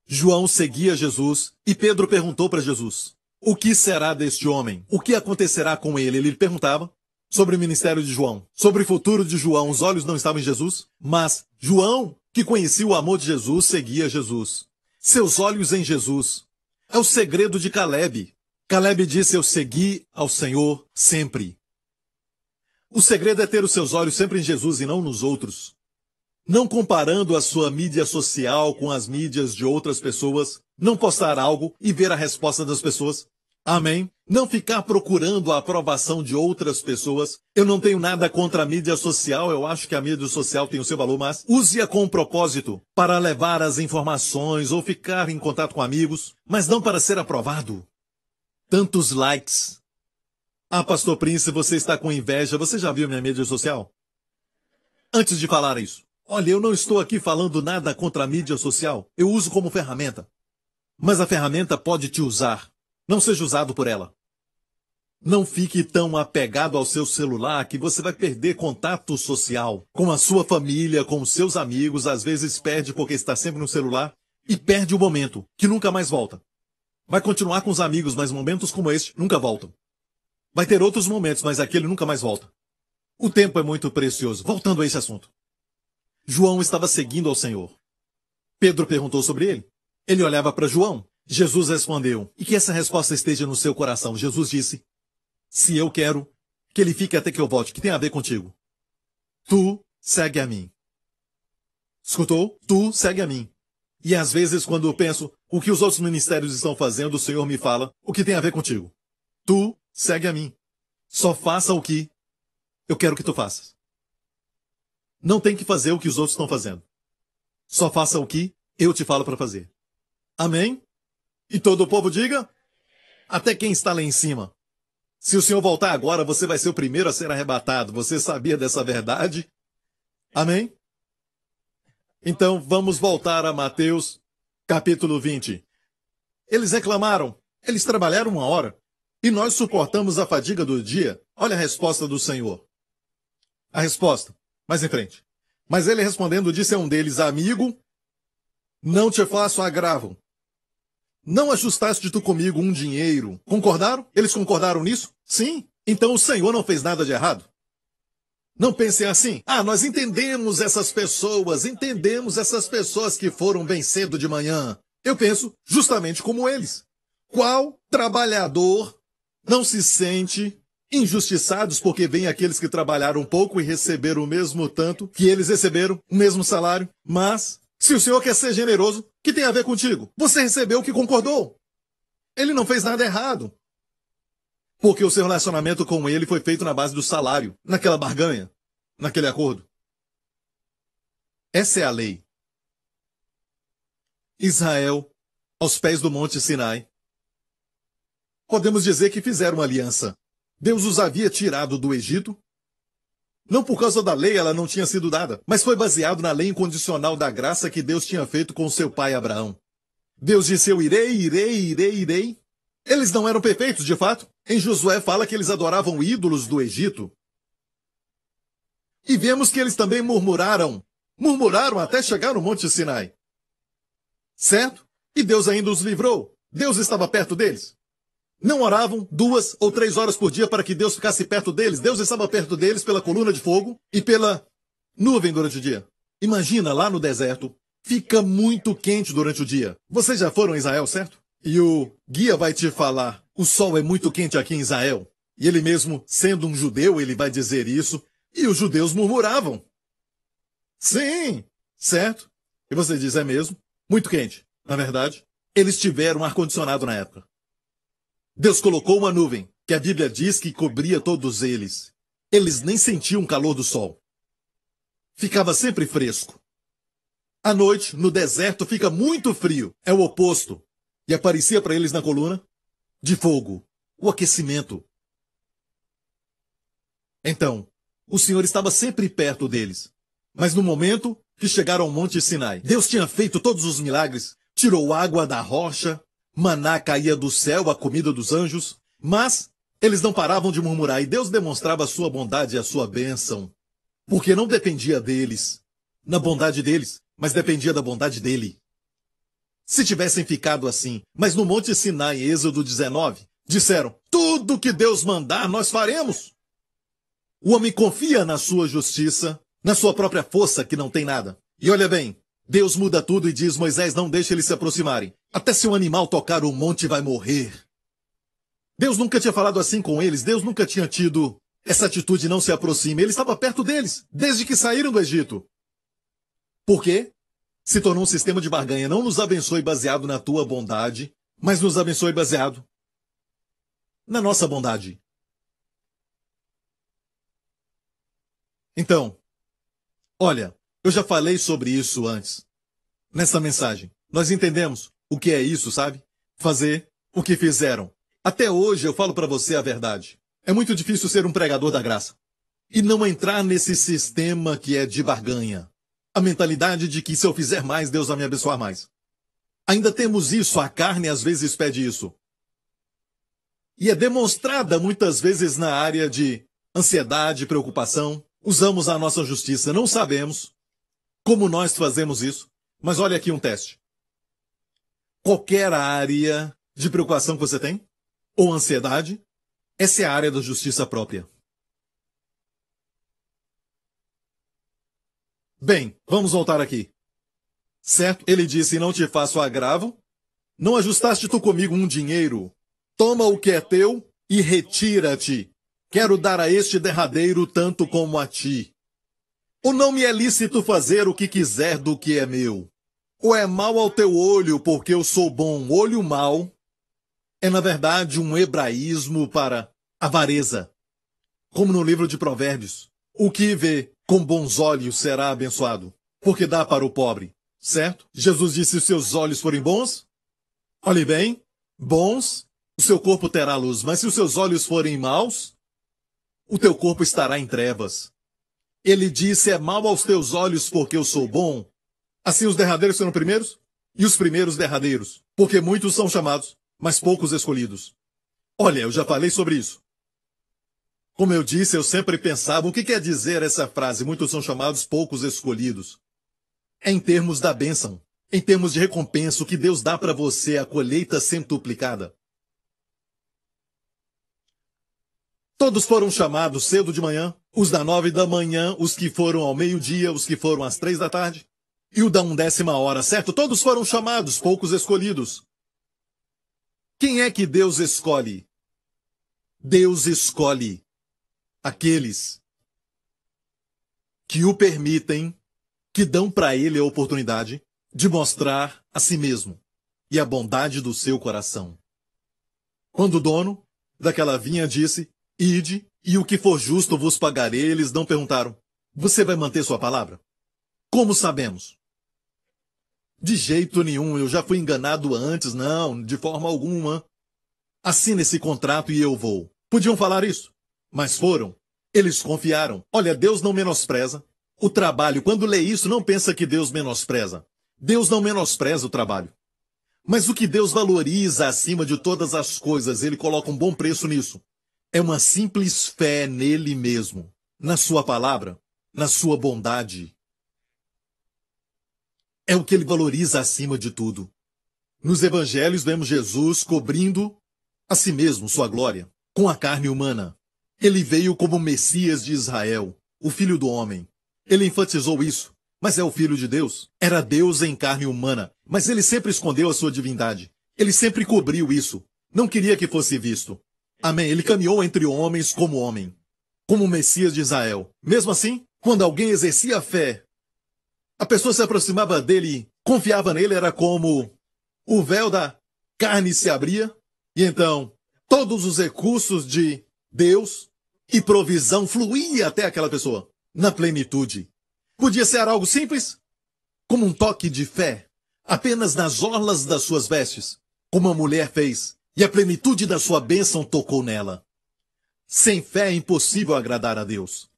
João seguia Jesus e Pedro perguntou para Jesus, o que será deste homem? O que acontecerá com ele? Ele perguntava sobre o ministério de João, sobre o futuro de João. Os olhos não estavam em Jesus, mas João, que conhecia o amor de Jesus, seguia Jesus. Seus olhos em Jesus. É o segredo de Caleb. Caleb disse, eu segui ao Senhor sempre. O segredo é ter os seus olhos sempre em Jesus e não nos outros. Não comparando a sua mídia social com as mídias de outras pessoas. Não postar algo e ver a resposta das pessoas. Amém? Não ficar procurando a aprovação de outras pessoas. Eu não tenho nada contra a mídia social. Eu acho que a mídia social tem o seu valor, mas use-a com um propósito para levar as informações ou ficar em contato com amigos, mas não para ser aprovado. Tantos likes. Ah, Pastor Prince, você está com inveja. Você já viu minha mídia social? Antes de falar isso, olha, eu não estou aqui falando nada contra a mídia social. Eu uso como ferramenta. Mas a ferramenta pode te usar. Não seja usado por ela. Não fique tão apegado ao seu celular que você vai perder contato social com a sua família, com os seus amigos. Às vezes perde porque está sempre no celular e perde o momento, que nunca mais volta. Vai continuar com os amigos, mas momentos como este nunca voltam. Vai ter outros momentos, mas aquele nunca mais volta. O tempo é muito precioso. Voltando a esse assunto. João estava seguindo ao Senhor. Pedro perguntou sobre ele. Ele olhava para João. Jesus respondeu, e que essa resposta esteja no seu coração. Jesus disse, se eu quero que ele fique até que eu volte, que tem a ver contigo. Tu segue a mim. Escutou? Tu segue a mim. E às vezes, quando eu penso o que os outros ministérios estão fazendo, o Senhor me fala o que tem a ver contigo. Tu segue a mim. Só faça o que eu quero que tu faças. Não tem que fazer o que os outros estão fazendo. Só faça o que eu te falo para fazer. Amém? E todo o povo diga? Até quem está lá em cima. Se o Senhor voltar agora, você vai ser o primeiro a ser arrebatado. Você sabia dessa verdade? Amém? Então, vamos voltar a Mateus, capítulo 20. Eles reclamaram. Eles trabalharam 1 hora. E nós suportamos a fadiga do dia. Olha a resposta do Senhor. A resposta. Mais em frente. Mas ele respondendo disse a um deles, amigo, não te faço agravo. Não ajustaste tu comigo um dinheiro. Concordaram? Eles concordaram nisso? Sim. Então o Senhor não fez nada de errado. Não pensem assim. Ah, nós entendemos essas pessoas que foram bem cedo de manhã. Eu penso justamente como eles. Qual trabalhador não se sente injustiçados porque vem aqueles que trabalharam pouco e receberam o mesmo tanto que eles receberam, o mesmo salário? Mas, se o Senhor quer ser generoso, o que tem a ver contigo? Você recebeu o que concordou. Ele não fez nada errado. Porque o seu relacionamento com ele foi feito na base do salário, naquela barganha, naquele acordo. Essa é a lei. Israel, aos pés do Monte Sinai, podemos dizer que fizeram uma aliança. Deus os havia tirado do Egito? Não por causa da lei, ela não tinha sido dada, mas foi baseado na lei incondicional da graça que Deus tinha feito com seu pai Abraão. Deus disse: eu irei. Eles não eram perfeitos, de fato. Em Josué fala que eles adoravam ídolos do Egito. E vemos que eles também murmuraram até chegar no Monte Sinai. Certo? E Deus ainda os livrou. Deus estava perto deles. Não oravam 2 ou 3 horas por dia para que Deus ficasse perto deles. Deus estava perto deles pela coluna de fogo e pela nuvem durante o dia. Imagina, lá no deserto, fica muito quente durante o dia. Vocês já foram a Israel, certo? E o guia vai te falar: o sol é muito quente aqui em Israel. E ele mesmo, sendo um judeu, ele vai dizer isso. E os judeus murmuravam. Sim, certo? E você diz: é mesmo? Muito quente. Na verdade, eles tiveram ar-condicionado na época. Deus colocou uma nuvem, que a Bíblia diz que cobria todos eles. Eles nem sentiam o calor do sol. Ficava sempre fresco. À noite, no deserto, fica muito frio. É o oposto. E aparecia para eles na coluna de fogo, o aquecimento. Então, o Senhor estava sempre perto deles. Mas no momento que chegaram ao Monte Sinai, Deus tinha feito todos os milagres, tirou água da rocha, maná caía do céu, a comida dos anjos, mas eles não paravam de murmurar e Deus demonstrava a sua bondade e a sua bênção, porque não dependia deles, na bondade deles, mas dependia da bondade dele. Se tivessem ficado assim, mas no Monte Sinai, em Êxodo 19, disseram: tudo que Deus mandar, nós faremos. O homem confia na sua justiça, na sua própria força, que não tem nada. E olha bem, Deus muda tudo e diz: Moisés, não deixe eles se aproximarem. Até se um animal tocar o monte, vai morrer. Deus nunca tinha falado assim com eles. Deus nunca tinha tido essa atitude: não se aproxime. Ele estava perto deles, desde que saíram do Egito. Por quê? Se tornou um sistema de barganha. Não nos abençoe baseado na tua bondade, mas nos abençoe baseado na nossa bondade. Então, olha, eu já falei sobre isso antes. Nessa mensagem, nós entendemos o que é isso, sabe? Fazer o que fizeram. Até hoje eu falo para você a verdade. É muito difícil ser um pregador da graça e não entrar nesse sistema que é de barganha. A mentalidade de que se eu fizer mais, Deus vai me abençoar mais. Ainda temos isso, a carne às vezes pede isso. E é demonstrada muitas vezes na área de ansiedade, preocupação. Usamos a nossa justiça, não sabemos como nós fazemos isso, mas olha aqui um teste. Qualquer área de preocupação que você tem, ou ansiedade, essa é a área da justiça própria. Bem, vamos voltar aqui. Certo? Ele disse: não te faço agravo, não ajustaste tu comigo um dinheiro, toma o que é teu e retira-te. Quero dar a este derradeiro tanto como a ti. Ou não me é lícito fazer o que quiser do que é meu? Ou é mal ao teu olho, porque eu sou bom? Olho mau é, na verdade, um hebraísmo para avareza. Como no livro de Provérbios. O que vê com bons olhos será abençoado, porque dá para o pobre. Certo? Jesus disse: se os seus olhos forem bons, olhe bem, bons, o seu corpo terá luz. Mas se os seus olhos forem maus, o teu corpo estará em trevas. Ele disse: é mal aos teus olhos porque eu sou bom. Assim os derradeiros serão primeiros e os primeiros derradeiros. Porque muitos são chamados, mas poucos escolhidos. Olha, eu já falei sobre isso. Como eu disse, eu sempre pensava: o que quer dizer essa frase? Muitos são chamados, poucos escolhidos. É em termos da bênção, em termos de recompensa, o que Deus dá para você, a colheita centuplicada. Todos foram chamados cedo de manhã, os da 9 da manhã, os que foram ao meio-dia, os que foram às 3 da tarde, e o da 1ª hora, certo? Todos foram chamados, poucos escolhidos. Quem é que Deus escolhe? Deus escolhe aqueles que o permitem, que dão para ele a oportunidade de mostrar a si mesmo e a bondade do seu coração. Quando o dono daquela vinha disse: ide, e o que for justo vos pagarei, eles não perguntaram: você vai manter sua palavra? Como sabemos? De jeito nenhum, eu já fui enganado antes, não, de forma alguma. Assine esse contrato e eu vou. Podiam falar isso, mas foram. Eles confiaram. Olha, Deus não menospreza o trabalho. Quando lê isso, não pensa que Deus menospreza. Deus não menospreza o trabalho. Mas o que Deus valoriza acima de todas as coisas, ele coloca um bom preço nisso. É uma simples fé nele mesmo, na sua palavra, na sua bondade. É o que ele valoriza acima de tudo. Nos evangelhos vemos Jesus cobrindo a si mesmo sua glória, com a carne humana. Ele veio como Messias de Israel, o Filho do Homem. Ele enfatizou isso, mas é o Filho de Deus. Era Deus em carne humana, mas ele sempre escondeu a sua divindade. Ele sempre cobriu isso. Não queria que fosse visto. Amém. Ele caminhou entre homens, como o Messias de Israel. Mesmo assim, quando alguém exercia a fé, a pessoa se aproximava dele e confiava nele, era como o véu da carne se abria, e então todos os recursos de Deus e provisão fluía até aquela pessoa, na plenitude. Podia ser algo simples, como um toque de fé, apenas nas orlas das suas vestes, como a mulher fez, e a plenitude da sua bênção tocou nela. Sem fé é impossível agradar a Deus.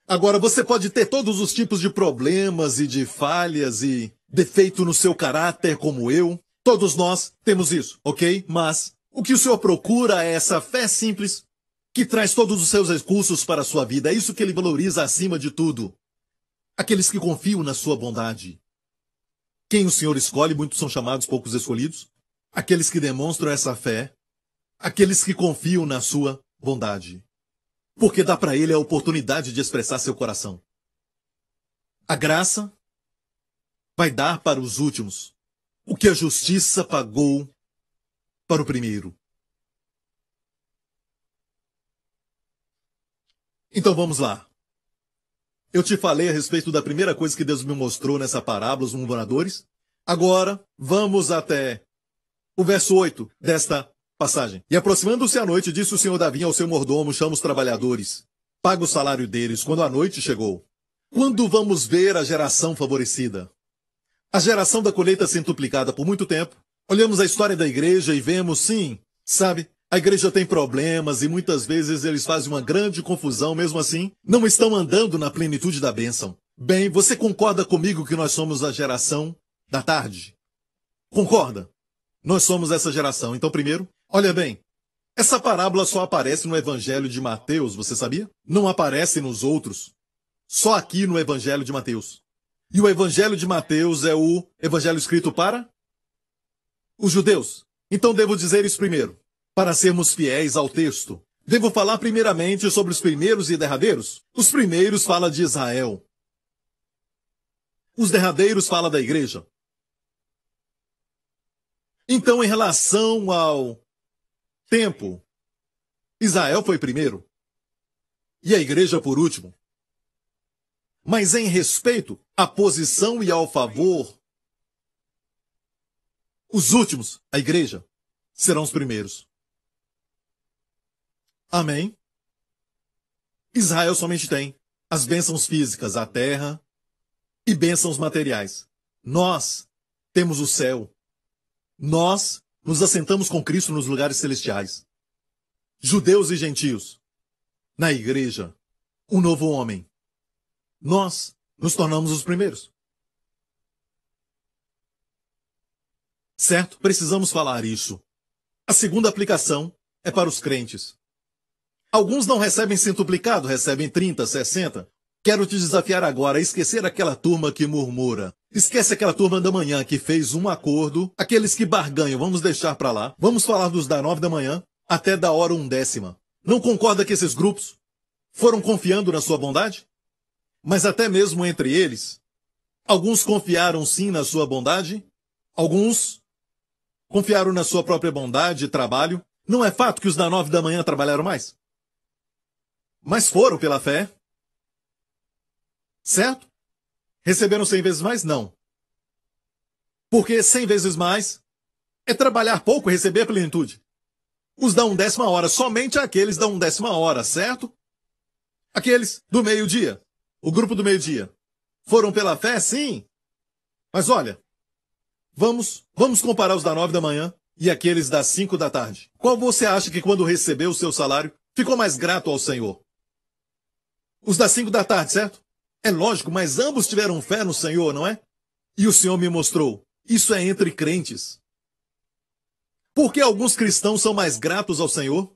Agora, você pode ter todos os tipos de problemas e de falhas e defeito no seu caráter, como eu. Todos nós temos isso, ok? Mas o que o Senhor procura é essa fé simples que traz todos os seus recursos para a sua vida. É isso que ele valoriza acima de tudo. Aqueles que confiam na sua bondade. Quem o Senhor escolhe, muitos são chamados, poucos escolhidos. Aqueles que demonstram essa fé. Aqueles que confiam na sua bondade. Porque dá para ele a oportunidade de expressar seu coração. A graça vai dar para os últimos o que a justiça pagou para o primeiro. Então vamos lá. Eu te falei a respeito da primeira coisa que Deus me mostrou nessa parábola, os murmuradores. Agora vamos até o verso 8 desta passagem. E aproximando-se a noite, disse o senhor Davi ao seu mordomo: chama os trabalhadores, paga o salário deles. Quando a noite chegou, quando vamos ver a geração favorecida? A geração da colheita centuplicada por muito tempo. Olhamos a história da igreja e vemos, sim, sabe, a igreja tem problemas e muitas vezes eles fazem uma grande confusão, mesmo assim, não estão andando na plenitude da bênção. Bem, você concorda comigo que nós somos a geração da tarde? Concorda? Nós somos essa geração. Então, primeiro, olha bem, essa parábola só aparece no Evangelho de Mateus, você sabia? Não aparece nos outros. Só aqui no Evangelho de Mateus. E o Evangelho de Mateus é o Evangelho escrito para os judeus. Então devo dizer isso primeiro, para sermos fiéis ao texto. Devo falar primeiramente sobre os primeiros e derradeiros. Os primeiros falam de Israel. Os derradeiros falam da igreja. Então, em relação ao tempo, Israel foi primeiro e a igreja por último. Mas em respeito à posição e ao favor, os últimos, a igreja, serão os primeiros. Amém? Israel somente tem as bênçãos físicas, a terra e bênçãos materiais. Nós temos o céu. Nós nos assentamos com Cristo nos lugares celestiais. Judeus e gentios. Na igreja, um novo homem. Nós nos tornamos os primeiros. Certo? Precisamos falar isso. A segunda aplicação é para os crentes. Alguns não recebem centuplicado, recebem 30, 60. Quero te desafiar agora a esquecer aquela turma que murmura. Esquece aquela turma da manhã que fez um acordo. Aqueles que barganham, vamos deixar para lá. Vamos falar dos da 9 da manhã até da hora 1/10. Não concorda que esses grupos foram confiando na sua bondade? Mas até mesmo entre eles, alguns confiaram sim na sua bondade, alguns confiaram na sua própria bondade e trabalho. Não é fato que os da 9 da manhã trabalharam mais? Mas foram pela fé. Certo? Receberam 100 vezes mais? Não. Porque 100 vezes mais é trabalhar pouco e receber a plenitude. Os da 1/10 hora, somente aqueles da 1/10 hora, certo? Aqueles do meio-dia, o grupo do meio-dia, foram pela fé? Sim. Mas olha, vamos comparar os da 9 da manhã e aqueles das 5 da tarde. Qual você acha que quando recebeu o seu salário ficou mais grato ao Senhor? Os das 5 da tarde, certo? É lógico, mas ambos tiveram fé no Senhor, não é? E o Senhor me mostrou. Isso é entre crentes. Por que alguns cristãos são mais gratos ao Senhor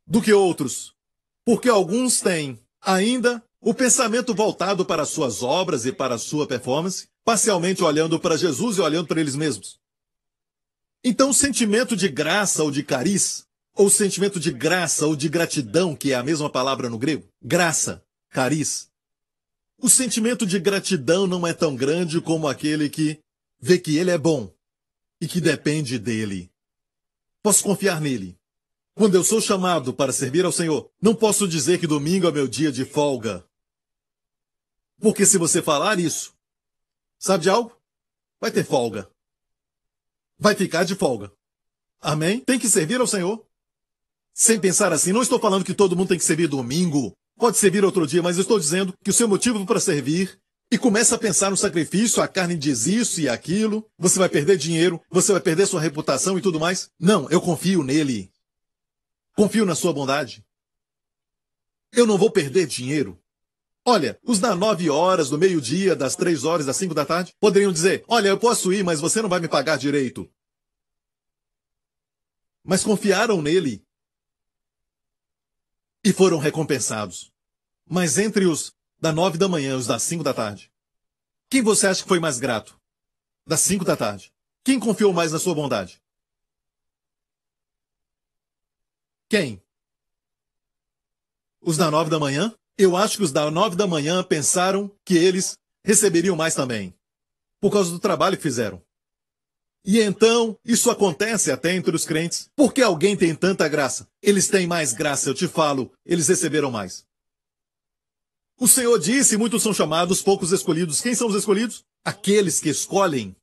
do que outros? Porque alguns têm ainda o pensamento voltado para as suas obras e para a sua performance, parcialmente olhando para Jesus e olhando para eles mesmos. Então, o sentimento de graça ou de cariz, ou o sentimento de graça ou de gratidão, que é a mesma palavra no grego, graça, cariz. O sentimento de gratidão não é tão grande como aquele que vê que ele é bom e que depende dele. Posso confiar nele. Quando eu sou chamado para servir ao Senhor, não posso dizer que domingo é meu dia de folga. Porque se você falar isso, sabe de algo? Vai ter folga. Vai ficar de folga. Amém? Tem que servir ao Senhor. Sem pensar assim, não estou falando que todo mundo tem que servir domingo. Pode servir outro dia, mas eu estou dizendo que o seu motivo para servir e começa a pensar no sacrifício, a carne diz isso e aquilo, você vai perder dinheiro, você vai perder sua reputação e tudo mais. Não, eu confio nele. Confio na sua bondade. Eu não vou perder dinheiro. Olha, os da 9 horas, do meio-dia, das 3 horas, das 5 da tarde, poderiam dizer, olha, eu posso ir, mas você não vai me pagar direito. Mas confiaram nele e foram recompensados. Mas entre os da 9 da manhã e os das 5 da tarde, quem você acha que foi mais grato? Das 5 da tarde. Quem confiou mais na sua bondade? Quem? Os da 9 da manhã? Eu acho que os da 9 da manhã pensaram que eles receberiam mais também, por causa do trabalho que fizeram. E então, isso acontece até entre os crentes. Por que alguém tem tanta graça? Eles têm mais graça, eu te falo, eles receberam mais. O Senhor disse, muitos são chamados, poucos escolhidos. Quem são os escolhidos? Aqueles que escolhem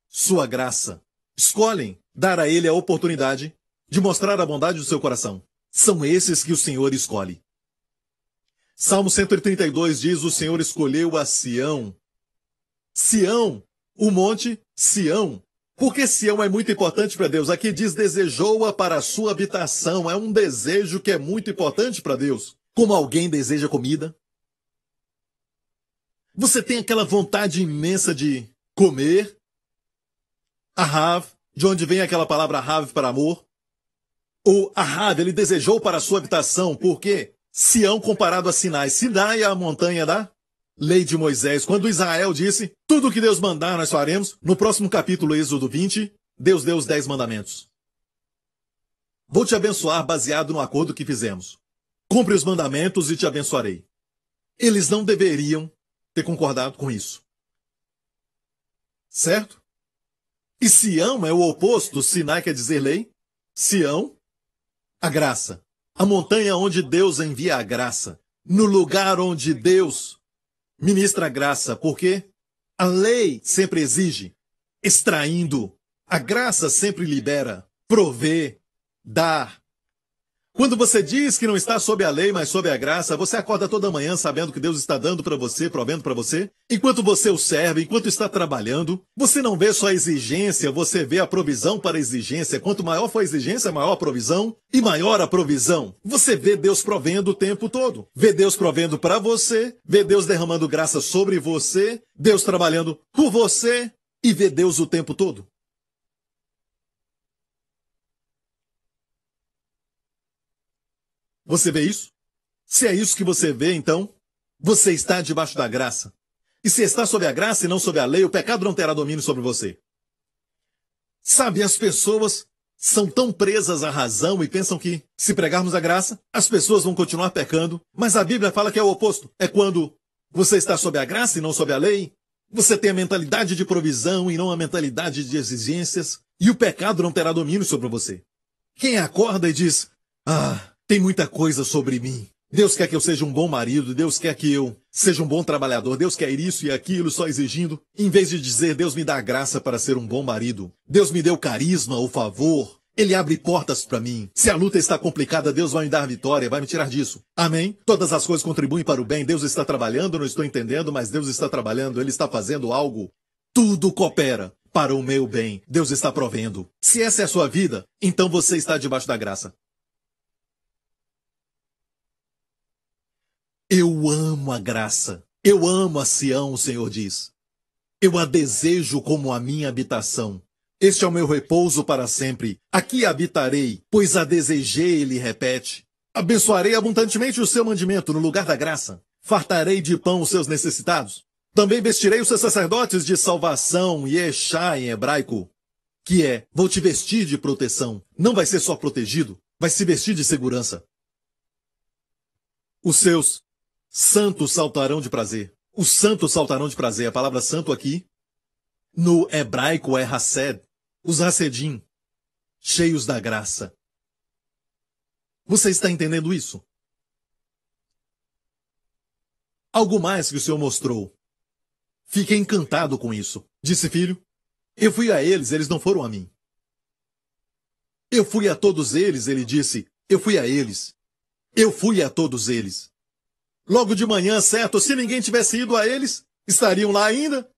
sua graça. Escolhem dar a ele a oportunidade de mostrar a bondade do seu coração. São esses que o Senhor escolhe. Salmo 132 diz, o Senhor escolheu a Sião. Sião, o monte Sião. Porque Sião é muito importante para Deus. Aqui diz, desejou-a para a sua habitação. É um desejo que é muito importante para Deus. Como alguém deseja comida. Você tem aquela vontade imensa de comer. Ahav, de onde vem aquela palavra Ahav para amor. O Ahav, ele desejou para a sua habitação. Por quê? Sião comparado a Sinai. Sinai é a montanha da lei de Moisés. Quando Israel disse, tudo que Deus mandar nós faremos, no próximo capítulo, Êxodo 20, Deus deu os 10 mandamentos. Vou te abençoar baseado no acordo que fizemos. Cumpre os mandamentos e te abençoarei. Eles não deveriam ter concordado com isso. Certo? E Sião é o oposto. Sinai quer dizer lei. Sião, a graça. A montanha onde Deus envia a graça. No lugar onde Deus ministra a graça. Porque a lei sempre exige, extraindo. A graça sempre libera, provê, dá. Quando você diz que não está sob a lei, mas sob a graça, você acorda toda manhã sabendo que Deus está dando para você, provendo para você. Enquanto você o serve, enquanto está trabalhando, você não vê só a exigência, você vê a provisão para a exigência. Quanto maior for a exigência, maior a provisão e maior a provisão. Você vê Deus provendo o tempo todo. Vê Deus provendo para você, vê Deus derramando graça sobre você, Deus trabalhando por você e vê Deus o tempo todo. Você vê isso? Se é isso que você vê, então, você está debaixo da graça. E se está sob a graça e não sob a lei, o pecado não terá domínio sobre você. Sabe, as pessoas são tão presas à razão e pensam que, se pregarmos a graça, as pessoas vão continuar pecando. Mas a Bíblia fala que é o oposto. É quando você está sob a graça e não sob a lei, você tem a mentalidade de provisão e não a mentalidade de exigências, e o pecado não terá domínio sobre você. Quem acorda e diz, tem muita coisa sobre mim. Deus quer que eu seja um bom marido, Deus quer que eu seja um bom trabalhador, Deus quer isso e aquilo só exigindo, em vez de dizer, Deus me dá graça para ser um bom marido. Deus me deu carisma, o favor. Ele abre portas para mim. Se a luta está complicada, Deus vai me dar vitória, vai me tirar disso. Amém? Todas as coisas contribuem para o bem. Deus está trabalhando, não estou entendendo, mas Deus está trabalhando, Ele está fazendo algo. Tudo coopera para o meu bem. Deus está provendo. Se essa é a sua vida, então você está debaixo da graça. Eu amo a graça. Eu amo a Sião, o Senhor diz. Eu a desejo como a minha habitação. Este é o meu repouso para sempre. Aqui habitarei, pois a desejei, ele repete. Abençoarei abundantemente o seu mandamento no lugar da graça. Fartarei de pão os seus necessitados. Também vestirei os seus sacerdotes de salvação, Yeshá em hebraico, que é, vou te vestir de proteção. Não vai ser só protegido, vai se vestir de segurança. Os seus santos saltarão de prazer. Os santos saltarão de prazer. A palavra santo aqui, no hebraico, é Hased. Os Hasedim, cheios da graça. Você está entendendo isso? Algo mais que o Senhor mostrou. Fiquei encantado com isso. Disse, filho, eu fui a eles, eles não foram a mim. Eu fui a todos eles, ele disse, eu fui a eles. Eu fui a todos eles. Logo de manhã, certo, se ninguém tivesse ido a eles, estariam lá ainda?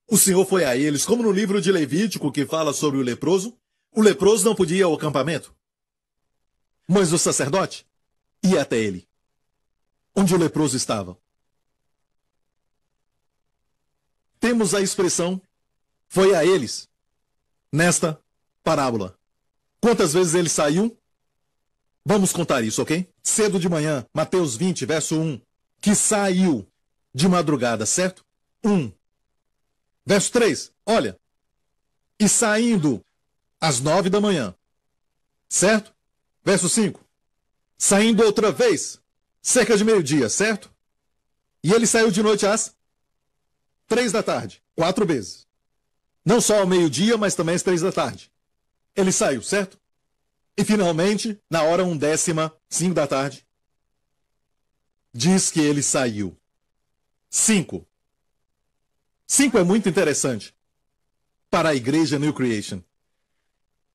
O Senhor foi a eles, como no livro de Levítico, que fala sobre o leproso não podia ir ao acampamento. Mas o sacerdote ia até ele, onde o leproso estava. Temos a expressão, foi a eles, nesta parábola. Quantas vezes ele saiu? Vamos contar isso, ok? Cedo de manhã, Mateus 20, verso 1, que saiu de madrugada, certo? 1. Verso 3, olha, e saindo às 9 da manhã, certo? Verso 5, saindo outra vez, cerca de meio-dia, certo? E ele saiu de noite às 3 da tarde, 4 vezes. Não só ao meio-dia, mas também às 3 da tarde. Ele saiu, certo? E finalmente, na hora 1:10, 5 da tarde, diz que ele saiu. 5. 5 é muito interessante para a igreja New Creation.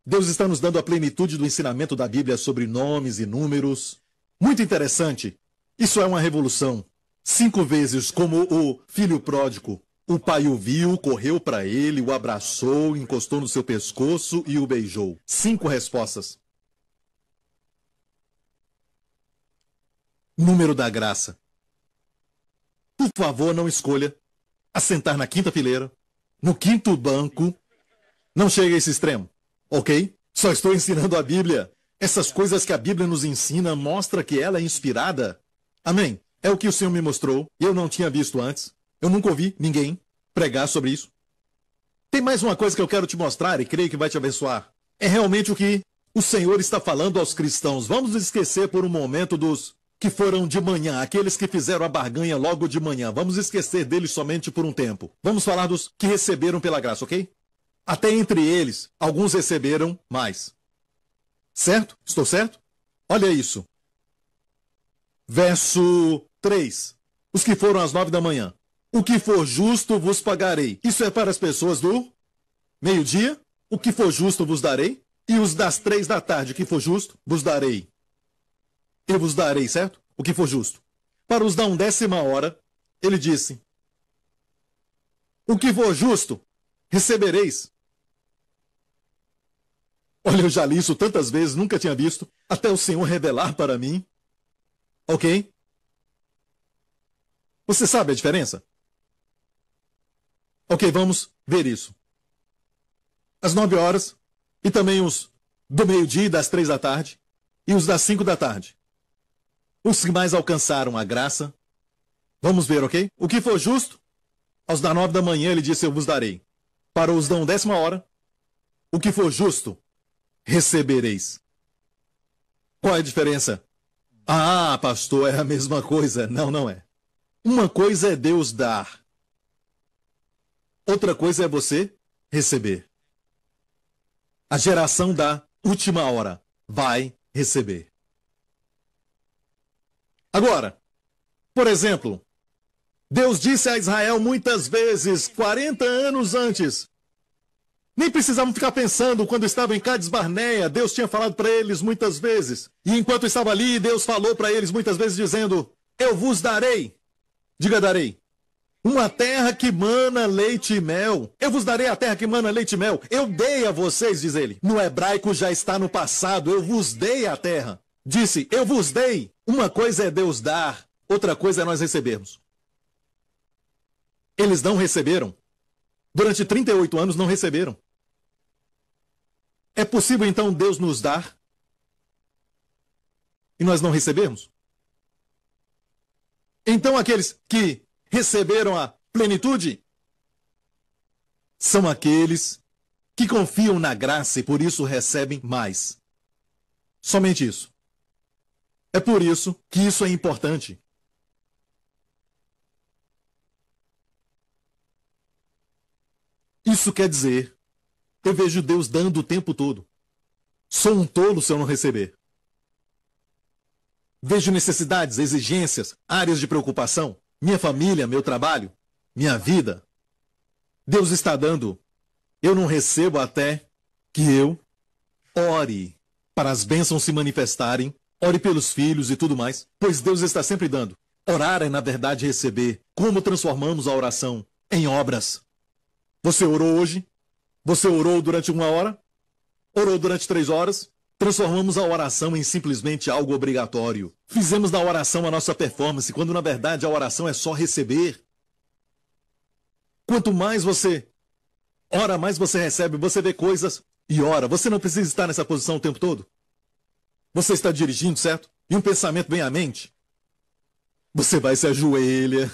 Deus está nos dando a plenitude do ensinamento da Bíblia sobre nomes e números. Muito interessante. Isso é uma revolução. 5 vezes, como o filho pródigo. O pai o viu, correu para ele, o abraçou, encostou no seu pescoço e o beijou. 5 respostas. Número da graça. Por favor, não escolha assentar na 5ª fileira, no 5º banco. Não chegue a esse extremo, ok? Só estou ensinando a Bíblia. Essas coisas que a Bíblia nos ensina mostra que ela é inspirada. Amém? É o que o Senhor me mostrou. Eu não tinha visto antes. Eu nunca ouvi ninguém pregar sobre isso. Tem mais uma coisa que eu quero te mostrar e creio que vai te abençoar. É realmente o que o Senhor está falando aos cristãos. Vamos esquecer por um momento dos que foram de manhã, aqueles que fizeram a barganha logo de manhã. Vamos esquecer deles somente por um tempo. Vamos falar dos que receberam pela graça, ok? Até entre eles, alguns receberam mais. Certo? Estou certo? Olha isso. Verso 3. Os que foram às 9 da manhã. O que for justo vos pagarei. Isso é para as pessoas do meio-dia. O que for justo vos darei. E os das 3 da tarde, o que for justo, vos darei. Eu vos darei, certo? O que for justo. Para os da 1ª hora, ele disse, o que for justo, recebereis. Olha, eu já li isso tantas vezes, nunca tinha visto, até o Senhor revelar para mim. Ok? Você sabe a diferença? Ok, vamos ver isso. Às 9 horas, e também os do meio-dia e das 3 da tarde, e os das 5 da tarde. Os que mais alcançaram a graça, vamos ver, ok? O que for justo, aos da 9 da manhã ele disse, eu vos darei. Para os da 1ª hora, o que for justo, recebereis. Qual é a diferença? Ah, pastor, é a mesma coisa. Não, não é. Uma coisa é Deus dar. Outra coisa é você receber. A geração da última hora vai receber. Agora, por exemplo, Deus disse a Israel muitas vezes, 40 anos antes, nem precisavam ficar pensando quando estavam em Cades Barneia, Deus tinha falado para eles muitas vezes. E enquanto estava ali, Deus falou para eles muitas vezes dizendo, eu vos darei, diga darei, uma terra que mana leite e mel. Eu vos darei a terra que mana leite e mel. Eu dei a vocês, diz ele. No hebraico já está no passado, eu vos dei a terra. Disse, eu vos dei. Uma coisa é Deus dar, outra coisa é nós recebermos. Eles não receberam. Durante 38 anos não receberam. É possível então Deus nos dar e nós não recebermos? Então aqueles que receberam a plenitude são aqueles que confiam na graça e por isso recebem mais. Somente isso. É por isso que isso é importante. Isso quer dizer, eu vejo Deus dando o tempo todo. Sou um tolo se eu não receber. Vejo necessidades, exigências, áreas de preocupação, minha família, meu trabalho, minha vida. Deus está dando. Eu não recebo até que eu ore para as bênçãos se manifestarem, ore pelos filhos e tudo mais, pois Deus está sempre dando. Orar é, na verdade, receber. Como transformamos a oração em obras? Você orou hoje? Você orou durante 1 hora? Orou durante 3 horas? Transformamos a oração em simplesmente algo obrigatório. Fizemos da oração a nossa performance, quando na verdade a oração é só receber. Quanto mais você ora, mais você recebe, você vê coisas e ora. Você não precisa estar nessa posição o tempo todo. Você está dirigindo, certo? E um pensamento vem à mente. Você vai se ajoelha.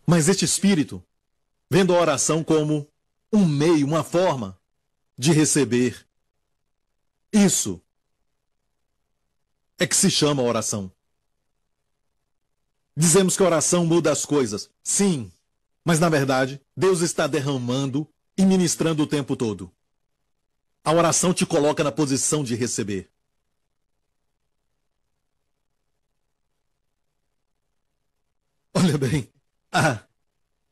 Mas este espírito, vendo a oração como um meio, uma forma de receber, isso é que se chama oração. Dizemos que a oração muda as coisas. Sim, mas na verdade, Deus está derramando e ministrando o tempo todo. A oração te coloca na posição de receber. Olha bem. A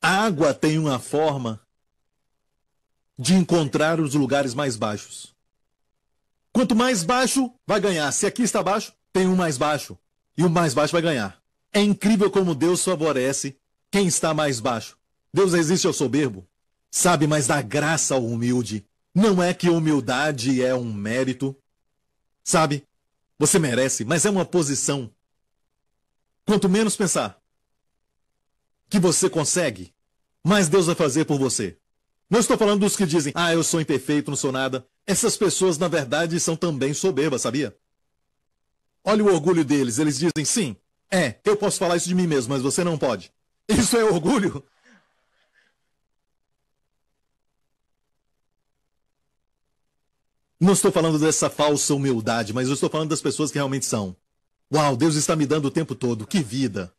água tem uma forma de encontrar os lugares mais baixos. Quanto mais baixo, vai ganhar. Se aqui está baixo, tem um mais baixo. E o mais baixo vai ganhar. É incrível como Deus favorece quem está mais baixo. Deus resiste ao soberbo, sabe, mas dá graça ao humilde. Não é que humildade é um mérito. Sabe, você merece, mas é uma posição. Quanto menos pensar que você consegue, mais Deus vai fazer por você. Não estou falando dos que dizem, eu sou imperfeito, não sou nada. Essas pessoas, na verdade, são também soberbas, sabia? Olha o orgulho deles. Eles dizem, sim, eu posso falar isso de mim mesmo, mas você não pode. Isso é orgulho? Não estou falando dessa falsa humildade, mas eu estou falando das pessoas que realmente são. Uau, Deus está me dando o tempo todo. Que vida!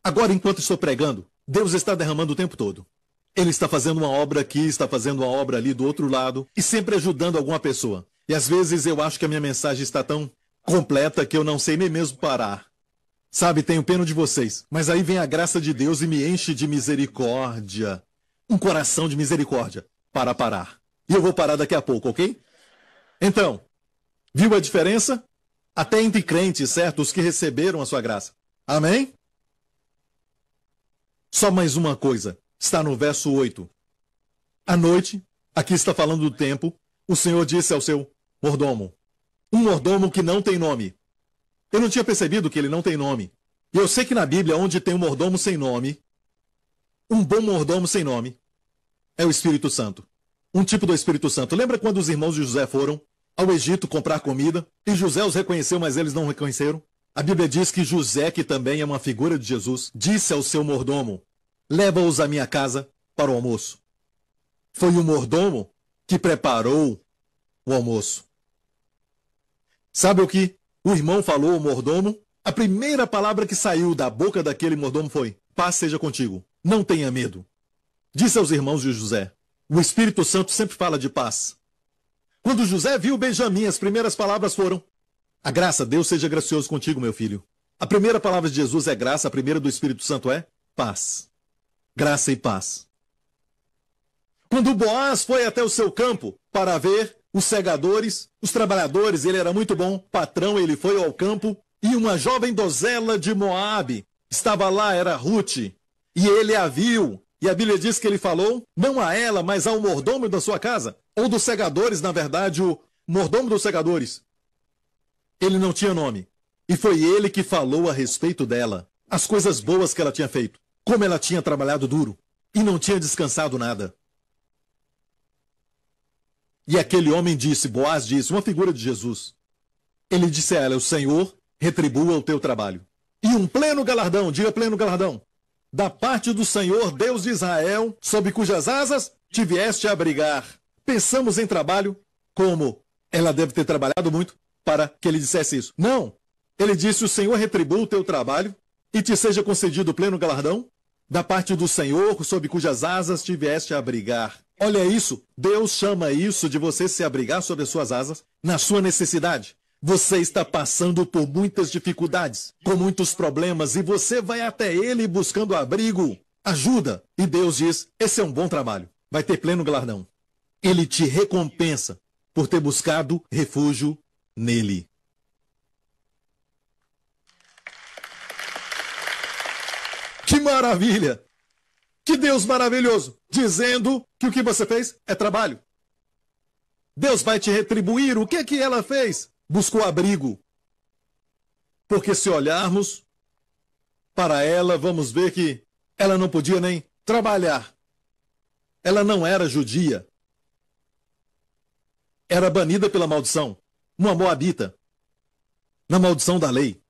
Agora, enquanto estou pregando, Deus está derramando o tempo todo. Ele está fazendo uma obra aqui, está fazendo uma obra ali do outro lado, e sempre ajudando alguma pessoa. E às vezes eu acho que a minha mensagem está tão completa que eu não sei nem mesmo parar. Sabe, tenho pena de vocês, mas aí vem a graça de Deus e me enche de misericórdia. Um coração de misericórdia para parar. E eu vou parar daqui a pouco, ok? Então, viu a diferença? Até entre crentes, certo? Os que receberam a sua graça. Amém? Só mais uma coisa. Está no verso 8. À noite, aqui está falando do tempo, o Senhor disse ao seu mordomo. Um mordomo que não tem nome. Eu não tinha percebido que ele não tem nome. E eu sei que na Bíblia, onde tem um mordomo sem nome, um bom mordomo sem nome, é o Espírito Santo. Um tipo do Espírito Santo. Lembra quando os irmãos de José foram ao Egito comprar comida? E José os reconheceu, mas eles não reconheceram? A Bíblia diz que José, que também é uma figura de Jesus, disse ao seu mordomo, leva-os à minha casa para o almoço. Foi o mordomo que preparou o almoço. Sabe o que o irmão falou ao mordomo? A primeira palavra que saiu da boca daquele mordomo foi, paz seja contigo, não tenha medo. Disse aos irmãos de José, o Espírito Santo sempre fala de paz. Quando José viu Benjamim, as primeiras palavras foram, a graça, Deus seja gracioso contigo, meu filho. A primeira palavra de Jesus é graça, a primeira do Espírito Santo é paz. Graça e paz. Quando Boaz foi até o seu campo para ver os segadores, os trabalhadores, ele era muito bom, patrão, ele foi ao campo, e uma jovem donzela de Moabe estava lá, era Rute, e ele a viu, E a Bíblia diz que ele falou não a ela, mas ao mordomo da sua casa. Ou dos segadores, na verdade, o mordomo dos segadores. Ele não tinha nome. E foi ele que falou a respeito dela. As coisas boas que ela tinha feito. Como ela tinha trabalhado duro. E não tinha descansado nada. E aquele homem disse, Boaz disse, uma figura de Jesus. Ele disse a ela, o Senhor retribua o teu trabalho. E um pleno galardão, diga pleno galardão, da parte do Senhor, Deus de Israel, sob cujas asas te vieste a abrigar. Pensamos em trabalho como ela deve ter trabalhado muito para que ele dissesse isso. Não. Ele disse, o Senhor retribua o teu trabalho e te seja concedido pleno galardão da parte do Senhor, sob cujas asas te vieste a abrigar. Olha isso, Deus chama isso de você se abrigar sob as suas asas, na sua necessidade. Você está passando por muitas dificuldades, com muitos problemas, e você vai até Ele buscando abrigo, ajuda. E Deus diz, esse é um bom trabalho, vai ter pleno galardão. Ele te recompensa por ter buscado refúgio nele. Que maravilha! Que Deus maravilhoso! Dizendo que o que você fez é trabalho. Deus vai te retribuir. O que é que ela fez? Buscou abrigo. Porque se olharmos para ela, vamos ver que ela não podia nem trabalhar. Ela não era judia. Era banida pela maldição. Uma moabita. Na maldição da lei.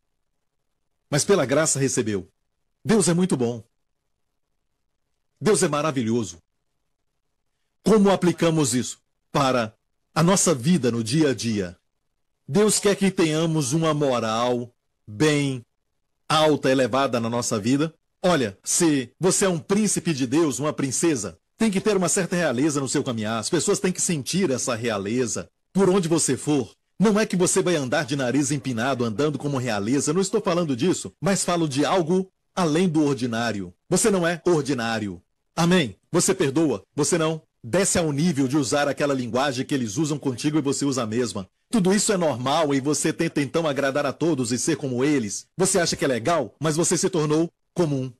Mas pela graça recebeu. Deus é muito bom. Deus é maravilhoso. Como aplicamos isso para a nossa vida no dia a dia? Deus quer que tenhamos uma moral bem alta, elevada na nossa vida. Olha, se você é um príncipe de Deus, uma princesa, tem que ter uma certa realeza no seu caminhar. As pessoas têm que sentir essa realeza por onde você for. Não é que você vai andar de nariz empinado, andando como realeza. Não estou falando disso, mas falo de algo além do ordinário. Você não é ordinário. Amém? Você perdoa, você não desce ao nível de usar aquela linguagem que eles usam contigo e você usa a mesma. Tudo isso é normal e você tenta então agradar a todos e ser como eles. Você acha que é legal, mas você se tornou comum.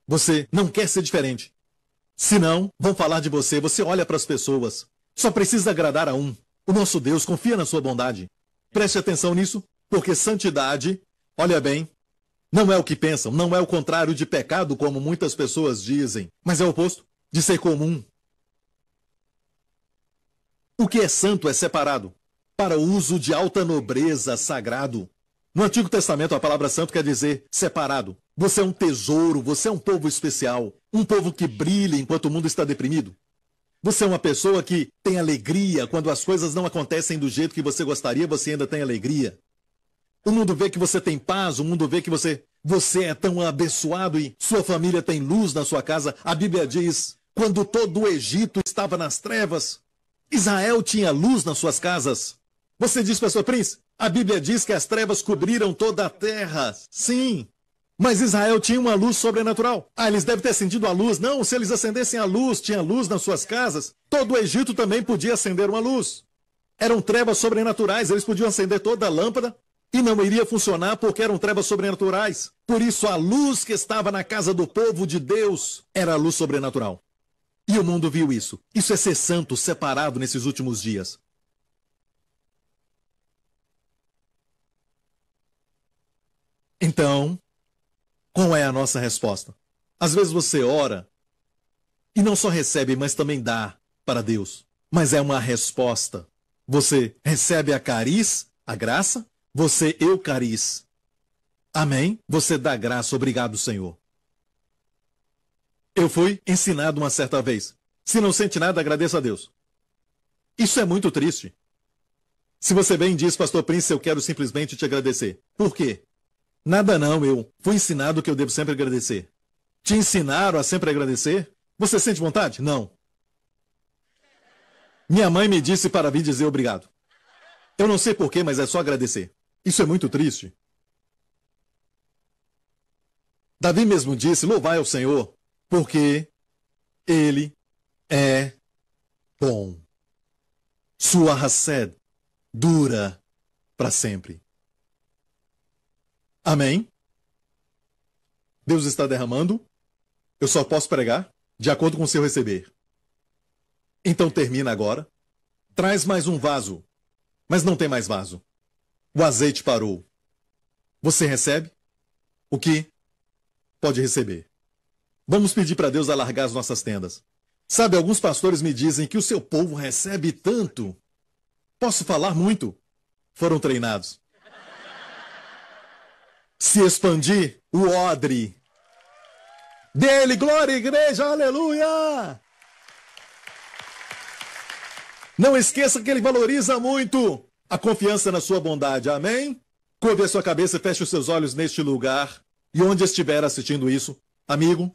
Você não quer ser diferente. Senão, vão falar de você. Você olha para as pessoas. Só precisa agradar a um. O nosso Deus confia na sua bondade. Preste atenção nisso, porque santidade, olha bem, não é o que pensam, não é o contrário de pecado, como muitas pessoas dizem, mas é o oposto de ser comum. O que é santo é separado para o uso de alta nobreza, sagrado. No Antigo Testamento, a palavra santo quer dizer separado. Você é um tesouro, você é um povo especial, um povo que brilha enquanto o mundo está deprimido. Você é uma pessoa que tem alegria quando as coisas não acontecem do jeito que você gostaria, você ainda tem alegria. O mundo vê que você tem paz, o mundo vê que você é tão abençoado e sua família tem luz na sua casa. A Bíblia diz, quando todo o Egito estava nas trevas, Israel tinha luz nas suas casas. Você diz, pastor Prince, a Bíblia diz que as trevas cobriram toda a terra. Sim, mas Israel tinha uma luz sobrenatural. Ah, eles devem ter sentido a luz. Não, se eles acendessem a luz, tinha luz nas suas casas, todo o Egito também podia acender uma luz. Eram trevas sobrenaturais, eles podiam acender toda a lâmpada, e não iria funcionar porque eram trevas sobrenaturais. Por isso a luz que estava na casa do povo de Deus era a luz sobrenatural. E o mundo viu isso. Isso é ser santo, separado nesses últimos dias. Então, qual é a nossa resposta? Às vezes você ora e não só recebe, mas também dá para Deus. Mas é uma resposta. Você recebe a cariz, a graça, você eucariz. Amém? Você dá graça, obrigado, Senhor. Eu fui ensinado uma certa vez. Se não sente nada, agradeça a Deus. Isso é muito triste. Se você bem diz, pastor Prince, eu quero simplesmente te agradecer. Por quê? Nada não, eu fui ensinado que eu devo sempre agradecer. Te ensinaram a sempre agradecer? Você sente vontade? Não. Minha mãe me disse para vir dizer obrigado. Eu não sei porquê, mas é só agradecer. Isso é muito triste. Davi mesmo disse, louvai ao Senhor, porque Ele é bom. Sua hased dura para sempre. Amém? Deus está derramando Eu só posso pregar de acordo com o seu receber. Então termina agora. Traz mais um vaso. Mas não tem mais vaso. O azeite parou. Você recebe o que pode receber. Vamos pedir para Deus alargar as nossas tendas. Sabe, alguns pastores me dizem que o seu povo recebe tanto. Posso falar muito? Foram treinados. Se expandir, o odre. Dele, glória, igreja, aleluia! Não esqueça que ele valoriza muito a confiança na sua bondade, amém? Curve a sua cabeça e feche os seus olhos neste lugar. E onde estiver assistindo isso, amigo,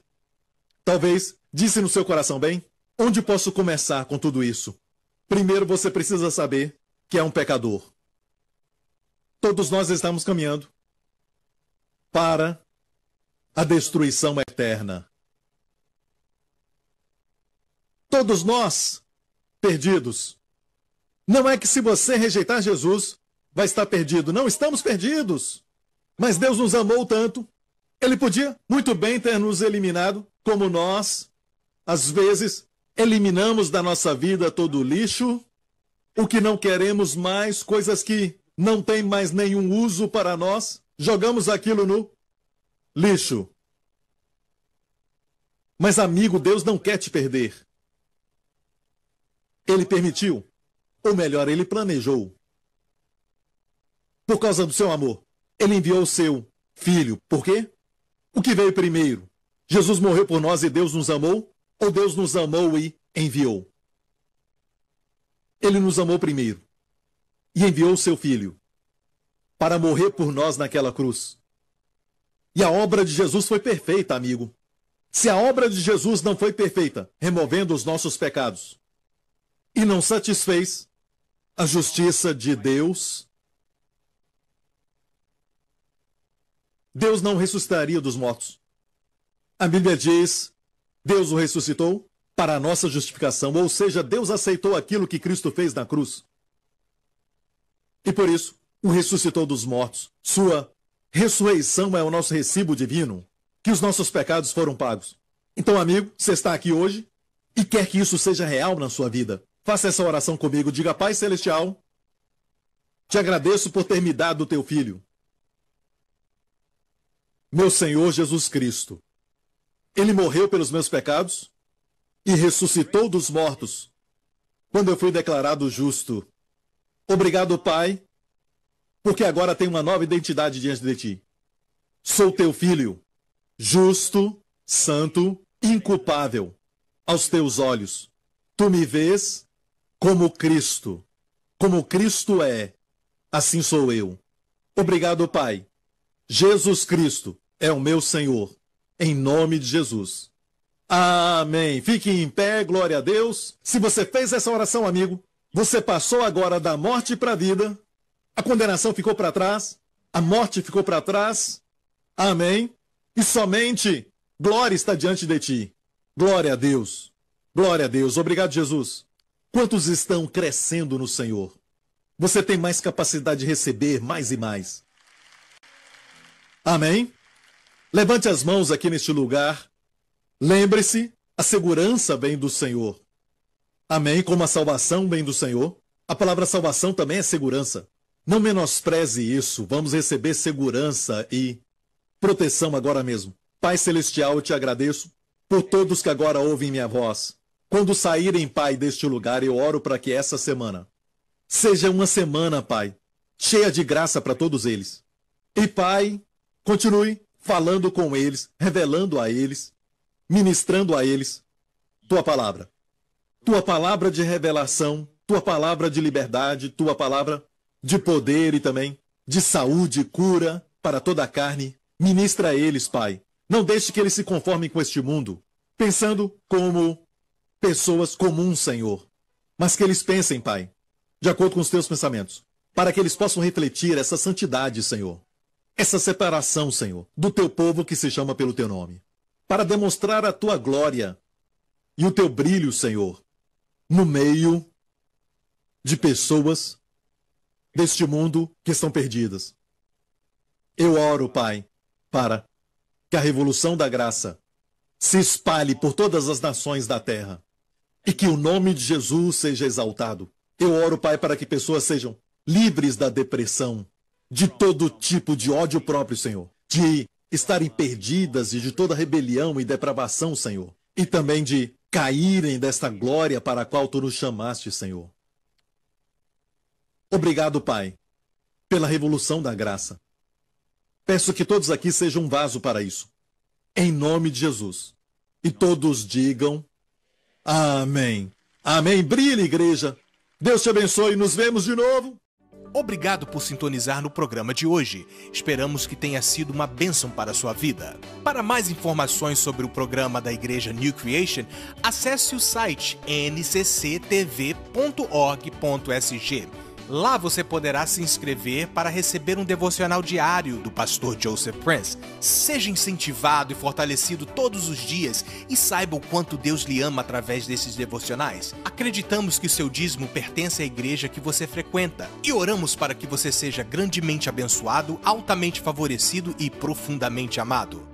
talvez disse no seu coração, bem, onde posso começar com tudo isso? Primeiro você precisa saber que é um pecador. Todos nós estamos caminhando para a destruição eterna. Todos nós perdidos. Não é que se você rejeitar Jesus, vai estar perdido. Não estamos perdidos. Mas Deus nos amou tanto. Ele podia muito bem ter nos eliminado, como nós, às vezes, eliminamos da nossa vida todo o lixo, o que não queremos mais, coisas que não têm mais nenhum uso para nós, jogamos aquilo no lixo. Mas, amigo, Deus não quer te perder. Ele permitiu, ou melhor, ele planejou. Por causa do seu amor, ele enviou o seu filho. Por quê? O que veio primeiro? Jesus morreu por nós e Deus nos amou? Ou Deus nos amou e enviou? Ele nos amou primeiro e enviou o seu filho para morrer por nós naquela cruz. E a obra de Jesus foi perfeita, amigo. Se a obra de Jesus não foi perfeita, removendo os nossos pecados, e não satisfez a justiça de Deus, Deus não ressuscitaria dos mortos. A Bíblia diz, Deus o ressuscitou para a nossa justificação, ou seja, Deus aceitou aquilo que Cristo fez na cruz. E por isso, o ressuscitou dos mortos. Sua ressurreição é o nosso recibo divino, que os nossos pecados foram pagos. Então, amigo, você está aqui hoje e quer que isso seja real na sua vida. Faça essa oração comigo. Diga, Pai Celestial, te agradeço por ter me dado o teu filho, meu Senhor Jesus Cristo. Ele morreu pelos meus pecados e ressuscitou dos mortos quando eu fui declarado justo. Obrigado, Pai, porque agora tenho uma nova identidade diante de ti. Sou teu filho, justo, santo, inculpável aos teus olhos. Tu me vês como Cristo é, assim sou eu. Obrigado, Pai. Jesus Cristo é o meu Senhor, em nome de Jesus. Amém. Fique em pé, glória a Deus. Se você fez essa oração, amigo, você passou agora da morte para a vida, a condenação ficou para trás, a morte ficou para trás. Amém. E somente glória está diante de ti. Glória a Deus. Glória a Deus. Obrigado, Jesus. Quantos estão crescendo no Senhor? Você tem mais capacidade de receber mais e mais. Amém? Levante as mãos aqui neste lugar. Lembre-se, a segurança vem do Senhor. Amém? Como a salvação vem do Senhor, a palavra salvação também é segurança. Não menospreze isso. Vamos receber segurança e proteção agora mesmo. Pai Celestial, eu te agradeço por todos que agora ouvem minha voz. Quando saírem, Pai, deste lugar, eu oro para que essa semana seja uma semana, Pai, cheia de graça para todos eles. E, Pai, continue falando com eles, revelando a eles, ministrando a eles tua palavra. Tua palavra de revelação, tua palavra de liberdade, tua palavra de poder e também de saúde e cura para toda a carne. Ministra a eles, Pai. Não deixe que eles se conformem com este mundo, pensando como pessoas comuns, Senhor. Mas que eles pensem, Pai, de acordo com os teus pensamentos, para que eles possam refletir essa santidade, Senhor. Essa separação, Senhor, do teu povo que se chama pelo teu nome. Para demonstrar a tua glória e o teu brilho, Senhor, no meio de pessoas deste mundo que estão perdidas. Eu oro, Pai, para que a revolução da graça se espalhe por todas as nações da terra e que o nome de Jesus seja exaltado. Eu oro, Pai, para que pessoas sejam livres da depressão, de todo tipo de ódio próprio, Senhor, de estarem perdidas e de toda rebelião e depravação, Senhor, e também de caírem desta glória para a qual Tu nos chamaste, Senhor. Obrigado, Pai, pela revolução da graça. Peço que todos aqui sejam um vaso para isso, em nome de Jesus. E todos digam amém. Amém. Brilhe, igreja. Deus te abençoe. Nos vemos de novo. Obrigado por sintonizar no programa de hoje. Esperamos que tenha sido uma bênção para a sua vida. Para mais informações sobre o programa da Igreja New Creation, acesse o site ncctv.org.sg. Lá você poderá se inscrever para receber um devocional diário do pastor Joseph Prince. Seja incentivado e fortalecido todos os dias e saiba o quanto Deus lhe ama através desses devocionais. Acreditamos que o seu dízimo pertence à igreja que você frequenta e oramos para que você seja grandemente abençoado, altamente favorecido e profundamente amado.